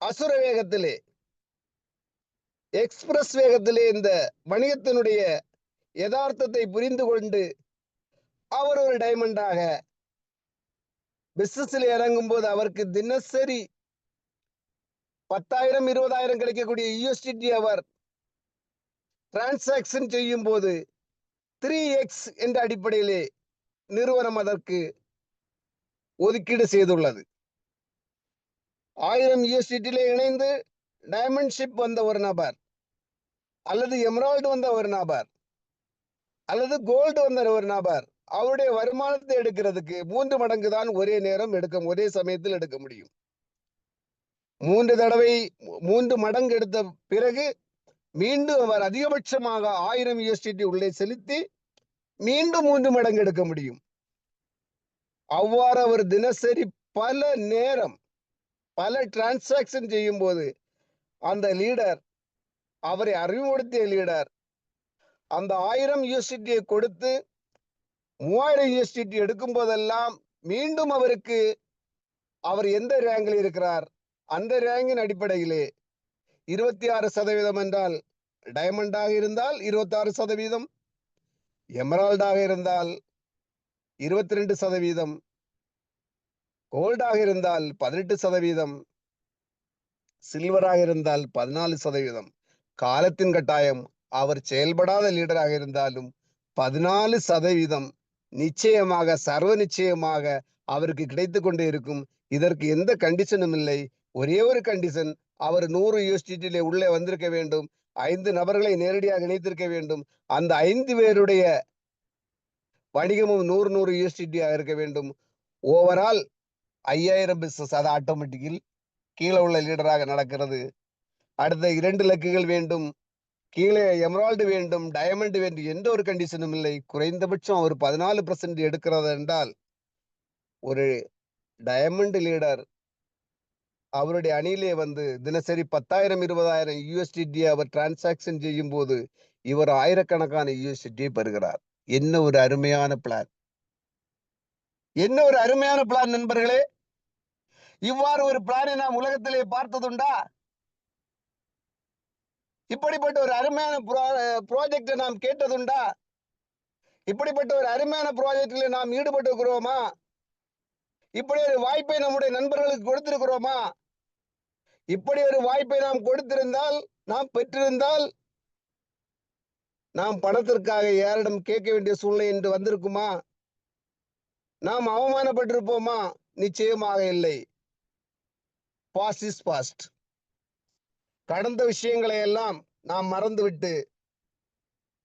அசுர வேகத்திலே, எக்ஸ்பிரஸ் வேகத்திலே இந்த வணிகத்தினுடைய யதார்த்தத்தை புரிந்து கொண்டு அவர் ஒரு டைமண்டாக பிசினஸில் இறங்கும் போது அவருக்கு தினசரி 10,000 20,000 கிடைக்கக்கூடிய யூஎஸ்டிடி அவர் டிரான்சாக்சன் செய்யும் போது 3x என்ற அடிப்படையிலே நிறுவனம் அதற்கு ஒதுக்கீடு செய்துள்ளது. 1000 யூஎஸ்டிடியிலே இணைந்து டைமண்ட் ஷிப் வந்த ஒரு நபர், அல்லது எமரால்டு வந்த ஒரு நபர், அல்லது கோல்டு வந்த ஒரு நபர், அவருடைய வருமானத்தை எடுக்கிறதுக்கு 3 மடங்கு தான் ஒரே சமயத்தில் எடுக்க முடியும். 3 மடங்கு எடுத்த பிறகு மீண்டும் அவர் அதிகபட்சமாக 1000 யூஎஸ்டிடி உள்ளே செலுத்தி மீண்டும் 3 மடங்கு எடுக்க முடியும். அவ்வாறு அவர் தினசரி பல நேரம் பல டிரான்சாக்சன் செய்யும் போது அந்த லீடர், அவரை அறிமுகப்படுத்திய லீடர், அந்த 1000 யூஎஸ்டிடியை கொடுத்து 3000 யூஎஸ்டிடி எடுக்கும் போதெல்லாம் மீண்டும் அவருக்கு அவர் எந்த ரேங்கில் இருக்கிறார் அந்த ரேங்கின் அடிப்படையிலே 26% என்றால் டைமண்டாக இருந்தால் 26%, எமரால்டாக இருந்தால் 22%, கோல்டாக இருந்தால் 18%, சில்வராக இருந்தால் 14%. காலத்தின் கட்டாயம் அவர் செயல்படாத லீடராக இருந்தாலும் 14% நிச்சயமாக, சர்வ நிச்சயமாக அவருக்கு கிடைத்து கொண்டே இருக்கும். இதற்கு எந்த கண்டிஷனும் இல்லை. ஒரே ஒரு கண்டிஷன், அவர் 100 யூஎஸ்டிடியிலே உள்ளே வந்திருக்க வேண்டும். 5 நபர்களை நேரடியாக இணைத்திருக்க வேண்டும். அந்த 5 பேருடைய வணிகமும் 100 யூஎஸ்டிடியாக இருக்க வேண்டும். ஓவரால் 5000 பிசினஸ், அது ஆட்டோமேட்டிக்கில் கீழே உள்ள லீடராக நடக்கிறது. அடுத்த 2 இலக்குகள் வேண்டும், கீழே எமரால்டு வேண்டும், டைமண்ட் வேண்டும், எந்த ஒரு கண்டிஷனும் இல்லை. குறைந்தபட்சம் ஒரு 14% எடுக்கிறது என்றால் ஒரு டைமண்ட் லீடர் அவருடைய அணியிலே வந்து தினசரி 10,000 20,000 யூஎஸ்டிடி அவர் டிரான்சாக்சன் செய்யும் போது இவர் ஆயிரக்கணக்கான யூஎஸ்டிடியை பெறுகிறார். என்ன ஒரு அருமையான பிளான், என்ன ஒரு அருமையான பிளான் நண்பர்களே. இவ்வாறு ஒரு பிளானை நாம் உலகத்திலே பார்த்ததுண்டா? இப்படிப்பட்ட ஒரு அருமையான ப்ராஜெக்டை நாம் கேட்டதுண்டா? இப்படிப்பட்ட ஒரு அருமையான ப்ராஜெக்டில் நாம் ஈடுபட்டிருக்கிறோமா? இப்படி ஒரு வாய்ப்பை நம்முடைய நண்பர்களுக்கு கொடுத்திருக்கிறோமா? இப்படி ஒரு வாய்ப்பை நாம் கொடுத்திருந்தால், நாம் பெற்றிருந்தால், நாம் பணத்திற்காக யாரிடம் கேட்க வேண்டிய சூழ்நிலை என்று வந்திருக்குமா? நாம் அவமானப்பட்டிருப்போமா? நிச்சயமாக இல்லை. Past is past. கடந்த விஷயங்களை எல்லாம் நாம் மறந்துவிட்டு,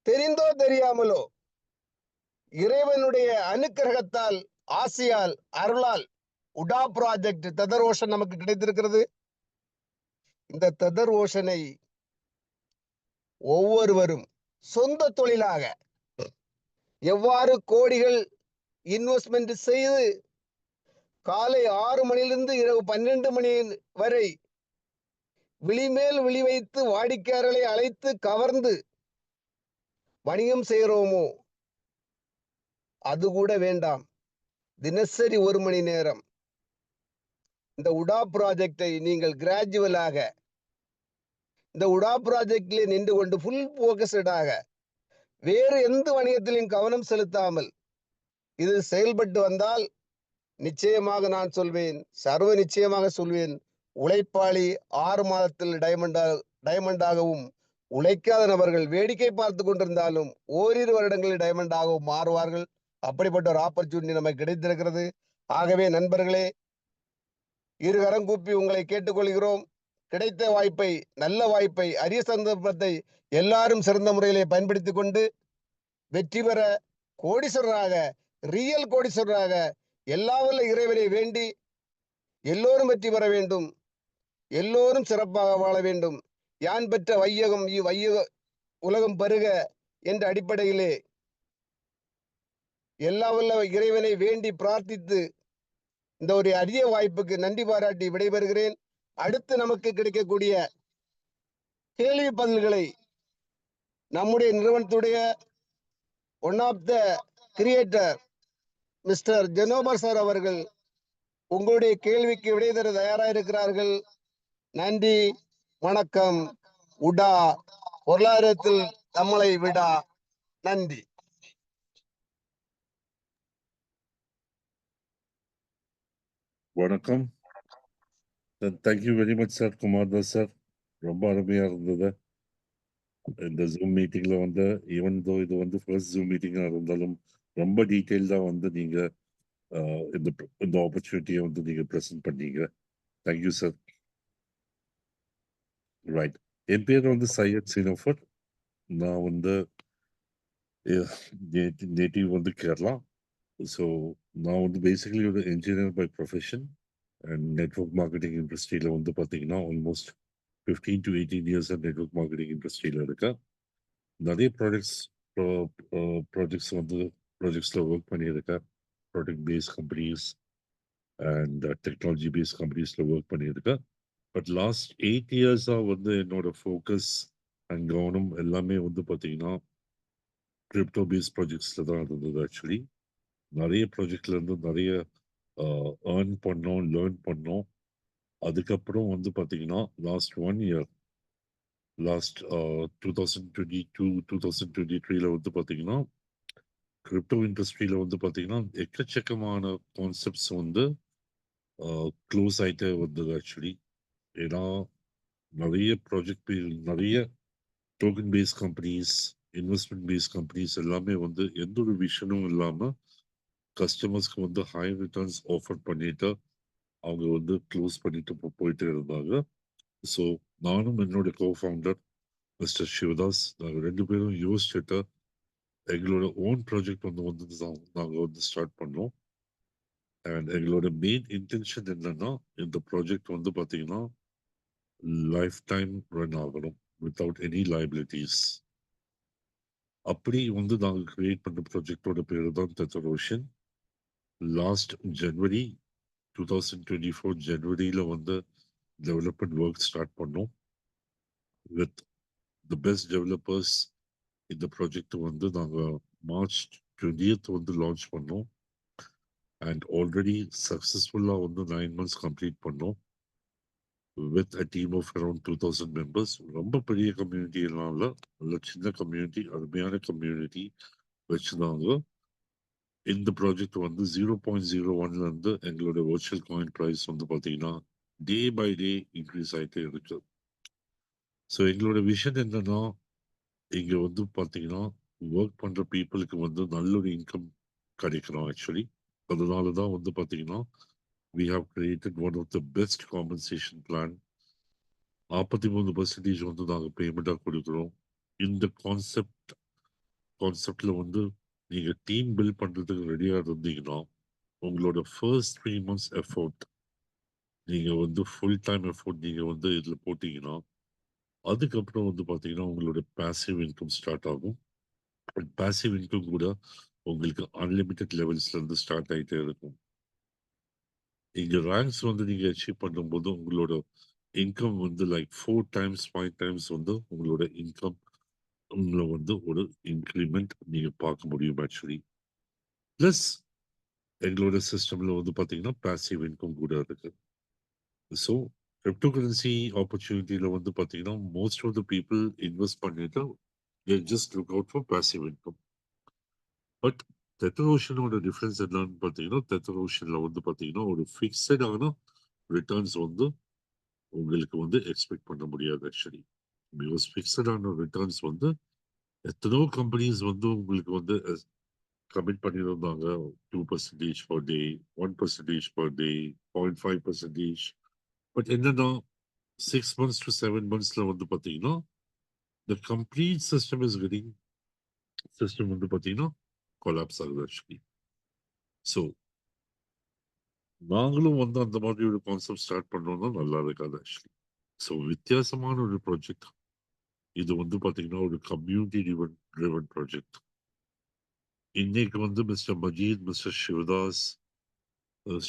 தெரிந்தோ தெரியாமலோ இறைவனுடைய அனுக்கிரகத்தால் ஆசியால் அருளால் உடா ப்ராஜெக்ட் ததர் ஓஷன் நமக்கு கிடைத்திருக்கிறது. இந்த ததர் ஓஷனை ஒவ்வொருவரும் சொந்த தொழிலாக எவ்வாறு கோடிகள் இன்வெஸ்ட்மெண்ட் செய்து காலை 6 மணியிலிருந்து இரவு 12 மணி வரை விழிமேல் விழி வைத்து வாடிக்கையாளர்களை அழைத்து கவர்ந்து வணிகம் செய்கிறோமோ அது கூட வேண்டாம். தினசரி 1 மணி நேரம் இந்த உடா ப்ராஜெக்டை நீங்கள் கிராஜுவலாக இந்த உடா ப்ராஜெக்டிலே நின்று கொண்டு ஃபுல் போக்கஸ்டாக வேறு எந்த வணிகத்திலும் கவனம் செலுத்தாமல் இது செயல்பட்டு வந்தால் நிச்சயமாக நான் சொல்வேன், சர்வ நிச்சயமாக சொல்வேன், உழைப்பாளி 6 மாதத்தில் டைமண்டாகவும் உழைக்காத நபர்கள் வேடிக்கை பார்த்து கொண்டிருந்தாலும் ஓரிரு வருடங்களில் டைமண்டாகவும் மாறுவார்கள். அப்படிப்பட்ட ஒரு ஆப்பர்ச்சுனிட்டி நமக்கு கிடைத்திருக்கிறது. ஆகவே நண்பர்களே, இருகரம் கூப்பி உங்களை கேட்டுக்கொள்கிறோம். கிடைத்த வாய்ப்பை, நல்ல வாய்ப்பை, அரிய சந்தர்ப்பத்தை எல்லாரும் சிறந்த முறையிலே பயன்படுத்திக் கொண்டு வெற்றி பெற கோடீஸ்வரராக, ரியல் கோடீஸ்வரராக எல்லாவல்ல இறைவனை வேண்டி எல்லோரும் வெற்றி பெற வேண்டும், எல்லோரும் சிறப்பாக வாழ வேண்டும், யான் பெற்ற வையகம் வையக உலகம் பெருக என்ற அடிப்படையிலே எல்லாவல்ல இறைவனை வேண்டி பிரார்த்தித்து இந்த ஒரு அரிய வாய்ப்புக்கு நன்றி பாராட்டி விடைபெறுகிறேன். அடுத்து நமக்கு கிடைக்கக்கூடிய கேள்வி பதில்களை நம்முடைய நிறுவனத்துடைய one of the creator mister Jenofer sir அவர்கள் உங்களுடைய கேள்விக்கு விடை தர தயாராக இருக்கிறார்கள். நன்றி, வணக்கம். உடா பொருளாதாரத்தில் நம்மளை விடா. நன்றி. வணக்கம். Thank you very much sir, Kumardas sir. ரொம்ப அருமையா இருந்தது இந்த ஜூம் மீட்டிங்ல வந்து. ஈவன் தோ இது வந்து ஃபர்ஸ்ட் ஜூம் மீட்டிங்கா இருந்தாலும் ரொம்ப டீட்டெயில்டா வந்து நீங்க இந்த ஆப்பர்ச்சுனிட்டியை வந்து நீங்க ப்ரெசென்ட் பண்ணீங்க. Thank you sir. ரைட், என் பேர் வந்து சையத் சீனோஃபர். நான் வந்து நேட்டிவ் வந்து கேரளா. ஸோ நான் வந்து பேசிக்கலி ஒரு engineer by profession and network marketing இண்டஸ்ட்ரியில் வந்து பார்த்தீங்கன்னா almost 15 to 18 years network marketing இண்டஸ்ட்ரியில் இருக்கேன். நிறைய ப்ராஜெக்ட்ஸ் வந்து ப்ராஜெக்ட்ஸில் ஒர்க் பண்ணியிருக்கேன். Product base companies and technology base கம்பெனிஸில் ஒர்க் பண்ணியிருக்கேன். பட் லாஸ்ட் 8 இயர்ஸாக வந்து என்னோட ஃபோக்கஸ் அண்ட் கவனம் எல்லாமே வந்து பார்த்தீங்கன்னா கிரிப்டோ பேஸ் ப்ராஜெக்ட்ஸில் தான் இருந்தது. ஆக்சுவலி நிறைய ப்ராஜெக்ட்ல இருந்து நிறைய ஏர்ன் பண்ணோம், லேர்ன் பண்ணோம். அதுக்கப்புறம் வந்து பார்த்தீங்கன்னா லாஸ்ட் 1 இயர், லாஸ்ட் 2022 2023 வந்து பார்த்தீங்கன்னா கிரிப்டோ இண்டஸ்ட்ரியில வந்து பார்த்தீங்கன்னா எக்கச்சக்கமான கான்செப்ட்ஸ் வந்து க்ளோஸ் ஆகிட்டே வந்தது ஆக்சுவலி. ஏன்னா நிறைய ப்ராஜெக்ட், நிறைய token base companies, investment base companies எல்லாமே வந்து எந்த ஒரு விஷனும் இல்லாமல் கஸ்டமர்ஸ்க்கு வந்து ஹை ரிட்டர்ன்ஸ் ஆஃபர் பண்ணிட்டு அவங்க வந்து க்ளோஸ் பண்ணிட்டு போயிட்டு இருந்தாங்க. ஸோ நானும் என்னோட கோஃபவுண்டர் மிஸ்டர் சிவதாஸ், நாங்கள் 2 பேரும் யோசிச்சுட்டு எங்களோட ஓன் ப்ராஜெக்ட் வந்து நாங்கள் வந்து ஸ்டார்ட் பண்ணோம். அண்ட் எங்களோட மெயின் இன்டென்ஷன் என்னன்னா, இந்த ப்ராஜெக்ட் வந்து பார்த்தீங்கன்னா லைஃப் டைம் ரன் ஆகணும் வித்தவுட் எனி லைபிலிட்டிஸ். அப்படி வந்து நாங்கள் கிரியேட் பண்ண ப்ராஜெக்டோட பேர் தான் ததர் ஓஷன். லாஸ்ட் ஜனவரி 2024 ஜனவரியில் வந்து டெவலப்மெண்ட் ஒர்க் ஸ்டார்ட் பண்ணோம் வித் த பெஸ்ட் டெவலப்பர்ஸ். இந்த ப்ராஜெக்ட் வந்து நாங்கள் மார்ச் 20th வந்து லான்ச் பண்ணோம். அண்ட் ஆல்ரெடி சக்ஸஸ்ஃபுல்லாக வந்து 9 months கம்ப்ளீட் பண்ணோம் with a team of around 2000 members. ரொம்ப பெரிய கம்யூனிட்டி எல்லாம் இல்லை, நல்ல சின்ன கம்யூனிட்டி, அருமையான கம்யூனிட்டி வச்சுருந்தாங்க. இந்த ப்ராஜெக்ட் வந்து 0.01 எங்களோட வர்ச்சுவல் காயின் ப்ரைஸ் வந்து பார்த்தீங்கன்னா டே பை டே இன்க்ரீஸ் ஆகிட்டே இருக்கு. ஸோ எங்களோட விஷன் என்னன்னா, இங்கே வந்து பார்த்தீங்கன்னா ஒர்க் பண்ணுற பீப்புளுக்கு வந்து நல்ல ஒரு இன்கம் கிடைக்கணும் ஆக்சுவலி. அதனால தான் வந்து பார்த்தீங்கன்னா we have created one of the best compensation plan. 43% வந்து நாங்கள் பேமெண்ட்டாக கொடுக்குறோம். இந்த கான்செப்டில் வந்து நீங்கள் டீம் பில்ட் பண்ணுறதுக்கு ரெடியாக இருந்தீங்கன்னா உங்களோட ஃபர்ஸ்ட் 3 months எஃபோர்ட் நீங்க வந்து ஃபுல் டைம் எஃபோர்ட் நீங்க வந்து இதுல போட்டீங்கன்னா அதுக்கப்புறம் வந்து பாத்தீங்கன்னா உங்களோட பாசிவ் இன்கம் ஸ்டார்ட் ஆகும். பாசிவ் இன்கம் கூட உங்களுக்கு அன்லிமிட்டெட் லெவல்ஸ்ல இருந்து ஸ்டார்ட் ஆயிட்டே இருக்கும். இங்க ரேங்க்ஸ் வந்து நீங்க அச்சீவ் பண்ணும்போது உங்களோட இன்கம் வந்து லைக் 4 டைம்ஸ் 5 டைம்ஸ் வந்து உங்களோட இன்கம் உங்களை வந்து ஒரு இன்க்ரிமெண்ட் நீங்க பார்க்க முடியும் ஆக்சுவலி. பிளஸ் எங்களோட சிஸ்டம்ல வந்து பாத்தீங்கன்னா பாசிவ் இன்கம் கூட இருக்கு. ஸோ கிரிப்டோ கரன்சி ஆப்பர்ச்சுனிட்டியில வந்து பாத்தீங்கன்னா most of the people invest பண்ணிட்டு just look out for passive income. But Tether ஓஷனோட டிஃபரன்ஸ் என்னன்னு பார்த்தீங்கன்னா டெத்தர் ஓஷன்ல வந்து பார்த்தீங்கன்னா ஒரு ஃபிக்ஸடான ரிட்டர்ன்ஸ் வந்து உங்களுக்கு வந்து எக்ஸ்பெக்ட் பண்ண முடியாது ஆக்சுவலி. பிகாஸ் ஃபிக்ஸடான ரிட்டர்ன்ஸ் வந்து எத்தனோ கம்பெனிஸ் வந்து உங்களுக்கு வந்து கமிட் பண்ணியிருந்தாங்க 2% per day 1% per day 0.5%. But என்னன்னா 6 months to 7 monthsல வந்து பார்த்தீங்கன்னா the complete system வந்து பார்த்தீங்கன்னா கொலாப்ஸ் ஆகுது ஆக்சுவலி. ஸோ நாங்களும் வந்து அந்த மாதிரி ஒரு கான்செப்ட் ஸ்டார்ட் பண்ணோம்னா நல்லா இருக்காது ஆக்சுவலி. ஸோ வித்தியாசமான ஒரு ப்ராஜெக்ட் இது வந்து பார்த்தீங்கன்னா ஒரு கம்யூனிட்டி ட்ரிவன் ப்ராஜெக்ட். இன்னைக்கு வந்து mister Majeed mister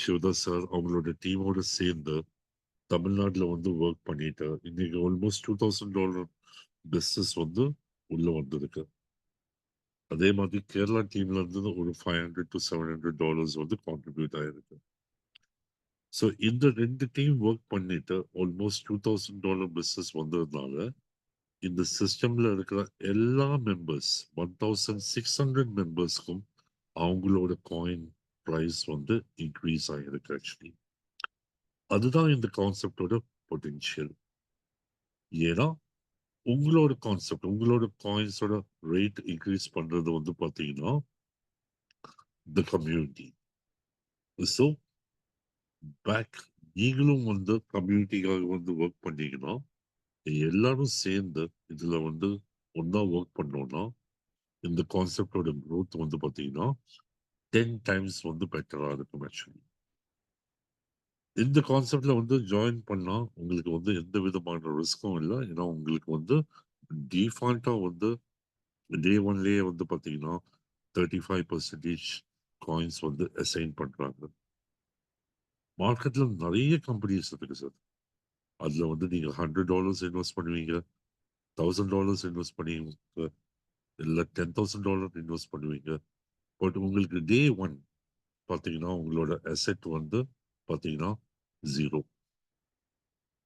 Sivadas sir அவங்களோட டீமோட சேர்ந்து தமிழ்நாட்டில் வந்து ஒர்க் பண்ணிட்டு இன்னைக்கு ஆல்மோஸ்ட் $2,000 பிஸ்னஸ் வந்து உள்ள வந்திருக்கு. அதே மாதிரி கேரளா டீம்ல இருந்து ஒரு $500 to $700 வந்து கான்ட்ரிபியூட் ஆயிருக்கு. ஸோ இந்த ரெண்டு டீம் ஒர்க் பண்ணிட்டு ஆல்மோஸ்ட் $2,000 பிஸ்னஸ் வந்ததுனால இந்த சிஸ்டம்ல இருக்கிற எல்லா மெம்பர்ஸ் 1,600 மெம்பர்ஸ்க்கும் அவங்களோட காயின் ப்ரைஸ் வந்து இன்க்ரீஸ் ஆகிருக்கு ஆக்சுவலி. அதுதான் இந்த கான்செப்டோட பொட்டென்ஷியல். ஏன்னா உங்களோட கான்செப்ட் உங்களோட காயின்ஸோட ரேட் இன்க்ரீஸ் பண்றது வந்து பார்த்தீங்கன்னா த கம்யூனிட்டி. ஸோ பேக் நீங்களும் வந்து கம்யூனிட்டிக்காக வந்து ஒர்க் பண்ணீங்கன்னா எல்லாரும் சேர்ந்து இதுல வந்து ஒன்னா ஒர்க் பண்ணோம்னா இந்த கான்செப்டோட growth வந்து பாத்தீங்கன்னா 10 டைம்ஸ் வந்து பெட்டரா இருக்கும் ஆக்சுவலி. இந்த கான்செப்ட்ல வந்து ஜாயின் பண்ணா உங்களுக்கு வந்து எந்த விதமான ரிஸ்க்கும் இல்லை. ஏன்னா உங்களுக்கு வந்து டிஃபால்ட்டா வந்து டே ஒன்லயே வந்து பாத்தீங்கன்னா 35% காயின்ஸ் வந்து அசைன் பண்றாங்க. மார்க்கெட்ல நிறைய கம்பெனிஸ் இருக்கு சார். அதுல வந்து நீங்க $100 இன்வெஸ்ட் பண்ணுவீங்க, $1,000 இன்வெஸ்ட் பண்ணுவீங்க, இல்ல $10,000 இன்வெஸ்ட் பண்ணுவீங்க. பட் உங்களுக்கு டே ஒன் பார்த்தீங்கன்னா உங்களோட அசெட் வந்து பார்த்தீங்கன்னா ஜீரோ.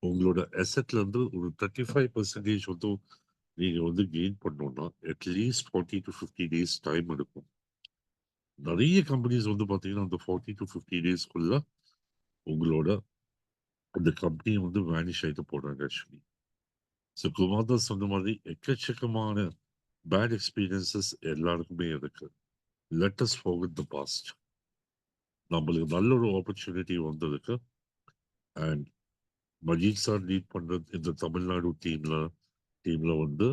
உங்களோட அசெட்ல இருந்து ஒரு 35% வந்து நீங்க வந்து கெயின் பண்ணணும்னா அட்லீஸ்ட் 40 to 50 days டைம் எடுக்கும். நிறைய கம்பெனிஸ் வந்து பார்த்தீங்கன்னா அந்த 40 to 50 டேஸ்க்குள்ள உங்களோட அந்த கம்பெனியை வந்து வேனிஷ் ஆகிட்டு போடுறாங்க ஆக்சுவலி. ஸோ குமார் சொன்ன மாதிரி எக்கச்சக்கமான பேட் எக்ஸ்பீரியன்சஸ் எல்லாருக்குமே இருக்கு. Let us forget the past. நம்மளுக்கு நல்ல ஒரு ஆப்பர்ச்சுனிட்டி வந்திருக்கு. அண்ட் மஜீத் சார் லீட் பண்ற இந்த தமிழ்நாடு டீம்ல வந்து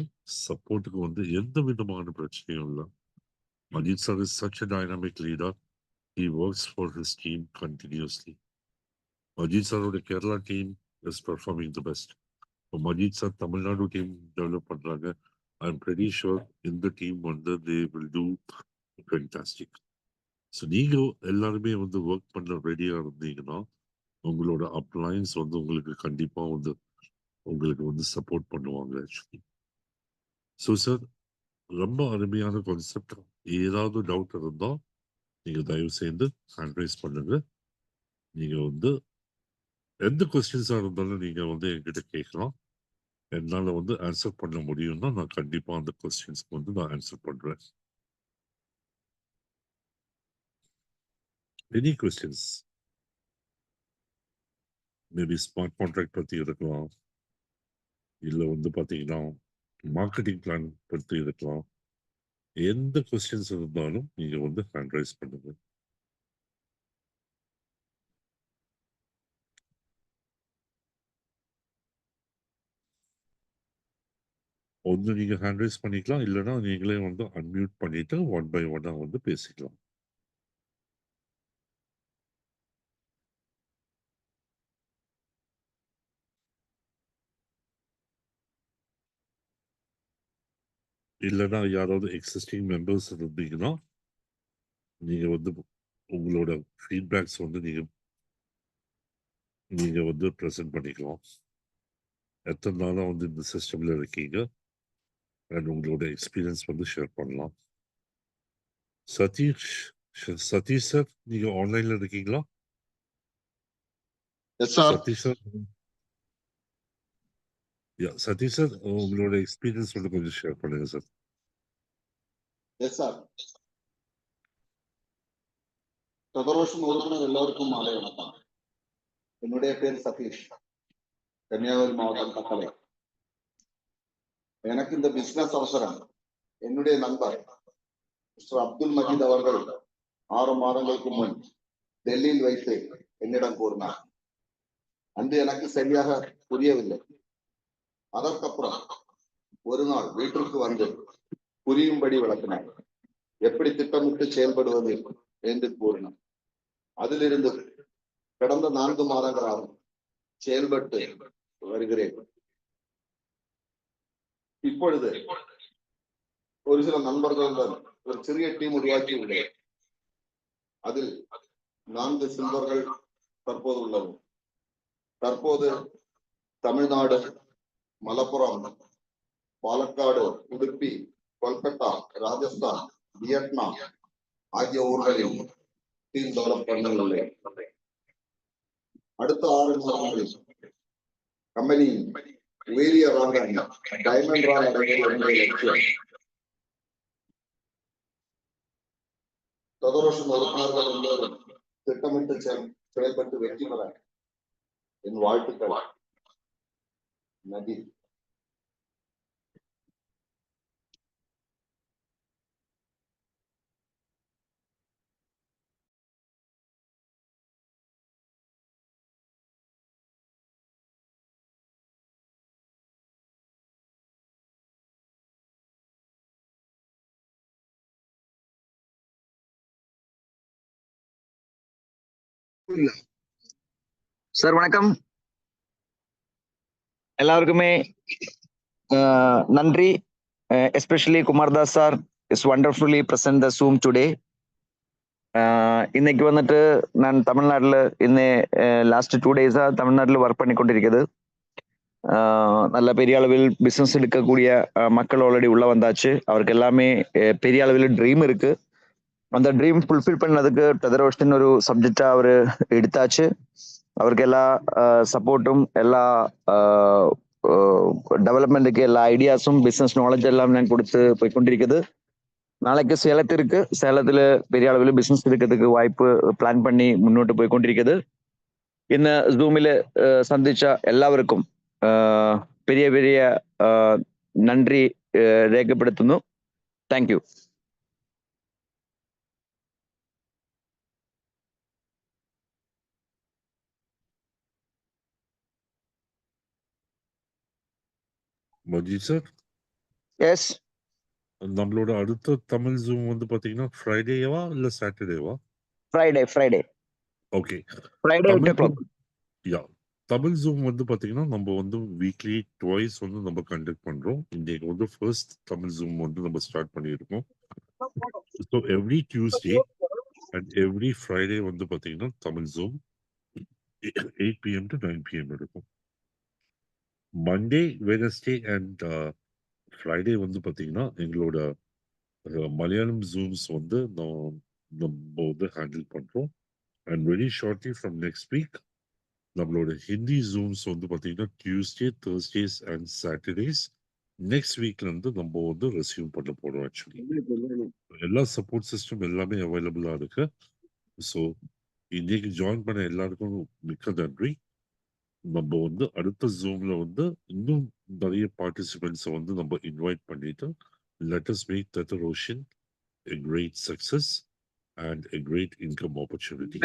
சப்போர்ட்டுக்கு வந்து எந்த விதமான பிரச்சனையும் இல்லை. Majeed sir is such a dynamic leader. He works for his team continuously. Majeed சாரோட Kerala team is performing the best. இப்போ Majeed sir Tamil Nadu team develop பண்றாங்க. ஐ எம் pretty sure இந்த டீம் வந்து they will do fantastic. So நீங்க எல்லாருமே வந்து ஒர்க் பண்ண ரெடியா இருந்தீங்கன்னா உங்களோட அப்ளைன்ஸ் வந்து உங்களுக்கு கண்டிப்பா வந்து உங்களுக்கு வந்து சப்போர்ட் பண்ணுவாங்க ஆக்சுவலி. ஸோ சார் ரொம்ப அருமையான கான்செப்ட். ஏதாவது டவுட் இருந்தா நீங்க தயவு செய்து ஹேண்ட் ரைஸ் பண்ணுங்க. நீங்க வந்து எந்த கொஸ்டின்ஸா இருந்தாலும் நீங்க வந்து என்கிட்ட கேட்கலாம். என்னால வந்து ஆன்சர் பண்ண முடியும்னா நான் கண்டிப்பா அந்த கொஸ்டின்ஸ்க்கு வந்து நான் ஆன்சர் பண்றேன். Any questions maybe smart contract பத்தி இருக்கலாம், இல்ல வந்து பாத்தீங்கன்னா மார்க்கெட்டிங் பிளான் பத்தி இருக்கலாம். எந்த கொஸ்டின்ஸ் இருந்தாலும் நீங்க வந்து ஹேண்ட் ரைஸ் பண்ணுங்க. ஒன்று நீங்க ஹேண்ட் ரைஸ் பண்ணிக்கலாம், இல்லைன்னா நீங்களே வந்து அன்மியூட் பண்ணிட்டு ஒன் பை ஒன்னா வந்து பேசிக்கலாம். இல்லைன்னா யாராவது எக்ஸிஸ்டிங் மெம்பர்ஸ் இருந்தீங்கன்னா நீங்க வந்து உங்களோட ஃபீட்பேக்ஸ் வந்து நீங்க வந்து ப்ரெசென்ட் பண்ணிக்கலாம். எத்தனை நாளாக வந்து இந்த சிஸ்டம்ல இருக்கீங்க அண்ட் உங்களோட எக்ஸ்பீரியன்ஸ் வந்து ஷேர் பண்ணலாம். சதீஷ் சார், நீங்க ஆன்லைன்ல இருக்கீங்களா? Yes sir. Satish sir, Satish sir, உங்களோட எக்ஸ்பீரியன்ஸ் வந்து கொஞ்சம் ஷேர் பண்ணுங்க சார். Yes sir. தொடர்வர்ஷம் உறுப்பினர் எல்லோருக்கும் மாலை வணக்கம். என்னுடைய பேர் சதீஷ், கன்னியாகுமரி மாவட்டம் தக்கலை. எனக்கு இந்த பிசினஸ் அவசரம் என்னுடைய நண்பர் மிஸ்டர் அப்துல் மஜீத் அவர்கள் 6 மாதங்களுக்கு முன் டெல்லியில் வைத்து என்னிடம் கூறினார். அன்று எனக்கு சரியாக புரியவில்லை. அதற்கப்புறம் ஒரு நாள் வீட்டிற்கு வந்து புரியும்படி விளக்கினார். எப்படி திட்டமிட்டு செயல்படுவது என்று கூறினார். அதிலிருந்து கடந்த 4 மாதங்களாக செயல்பட்டு வருகிறேன். இப்பொழுது ஒரு சில நண்பர்களுடன் ஒரு சிறிய டீம் உருவாக்கி உள்ளேன். அதில் 4 சில்வர்கள் தற்போது உள்ளது. தற்போது தமிழ்நாடு, மலப்புரம், பாலக்காடு, உடுப்பி, கொல்கத்தா, ராஜஸ்தான், வியட்நாம் ஆகிய ஊர்களில் டீம் டெவலப் பண்ணுள்ளேன். அடுத்த 6 மாதங்களில் கம்பெனி உயரிய டைமண்ட் ராங் அடைவது லட்சியம். தொடர்வர்ஷம் உறுப்பினர்கள் எல்லோரும் திட்டமிட்டு செயல்பட்டு வெற்றி பெற என் வாழ்த்துக்கள். நன்றி. சார் வணக்கம். எல்லாருக்குமே நன்றி. Especially Kumardas sir is wonderfully present the Zoom today. இன்னைக்கு வந்துட்டு நான் தமிழ்நாட்டில் லாஸ்ட் 2 days தமிழ்நாட்டில் ஒர்க் பண்ணி கொண்டிருக்கிறது. நல்ல பெரிய அளவில் பிஸ்னஸ் எடுக்கக்கூடிய மக்கள் ஆல்ரெடி உள்ள வந்தாச்சு. அவருக்கு எல்லாமே பெரிய அளவில் ட்ரீம் இருக்கு. அந்த ட்ரீம் ஃபுல்ஃபில் பண்ணதுக்கு டெதரோஸ்டின் ஒரு சப்ஜெக்டா அவர் எடுத்தாச்சு. அவருக்கு எல்லா சப்போர்ட்டும், எல்லா டெவலப்மெண்ட்டுக்கு எல்லா ஐடியாஸும், பிஸ்னஸ் நாலேஜ் எல்லாம் நான் கொடுத்து போய் கொண்டிருக்குது. நாளைக்கு சேலத்துல பெரிய அளவில் பிஸ்னஸ் இருக்கிறதுக்கு வாய்ப்பு பிளான் பண்ணி முன்னோட்டு போய் கொண்டிருக்குது. இந்த ஜூமில் சந்திச்ச எல்லாருக்கும் பெரிய பெரிய நன்றி രേഖപ്പെടുത്തുന്നു. Thank you. Majeed sir, yes, நம்மளோட அடுத்த தமிழ் ஜூம் வந்து பாத்தீங்கன்னா ஃப்ரைடேவா இல்ல சாட்டர்டேவா? Friday okay, Friday 8 o'clock. Yeah, Tamil Zoom வந்து பாத்தீங்கன்னா நம்ம வந்து வீக்லி ட்வைஸ் வந்து நம்ம கண்டக்ட் பண்றோம். இன்னைக்கு வந்து ஃபர்ஸ்ட் தமிழ் ஜூம் வந்து நம்ம ஸ்டார்ட் பண்ணியிருக்கோம். So every Tuesday and every Friday வந்து பாத்தீங்கன்னா Tamil zoom 8 PM to 9 PM இருக்கும். மண்டே, வெனஸ்டே அண்ட் ஃப்ரைடே வந்து பாத்தீங்கன்னா எங்களோட மலையாளம் ஜூம்ஸ் வந்து நம்ம வந்து ஹேண்டில் பண்றோம். And very shortly from next week நம்மளோட ஹிந்தி ஜூம்ஸ் வந்து பாத்தீங்கன்னா Tuesday, Thursdays and Saturdays next வீக்ல இருந்து நம்ம வந்து ரெஸ்யூம் பண்ண போறோம். ஆக்சுவலி எல்லா சப்போர்ட் சிஸ்டம் எல்லாமே அவைலபிளா இருக்கு. ஸோ இன்னைக்கு ஜாயின் பண்ண எல்லாருக்கும் மிக்க நன்றி. நம்ம வந்து அடுத்த ஜூம்ல வந்து இன்னும் நிறைய பார்ட்டிசிபென்ட்ஸை வந்து நம்ம இன்வைட் பண்ணிட்டு let us make Tata Roshan a great success and a great income opportunity.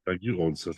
Thank you all, sir.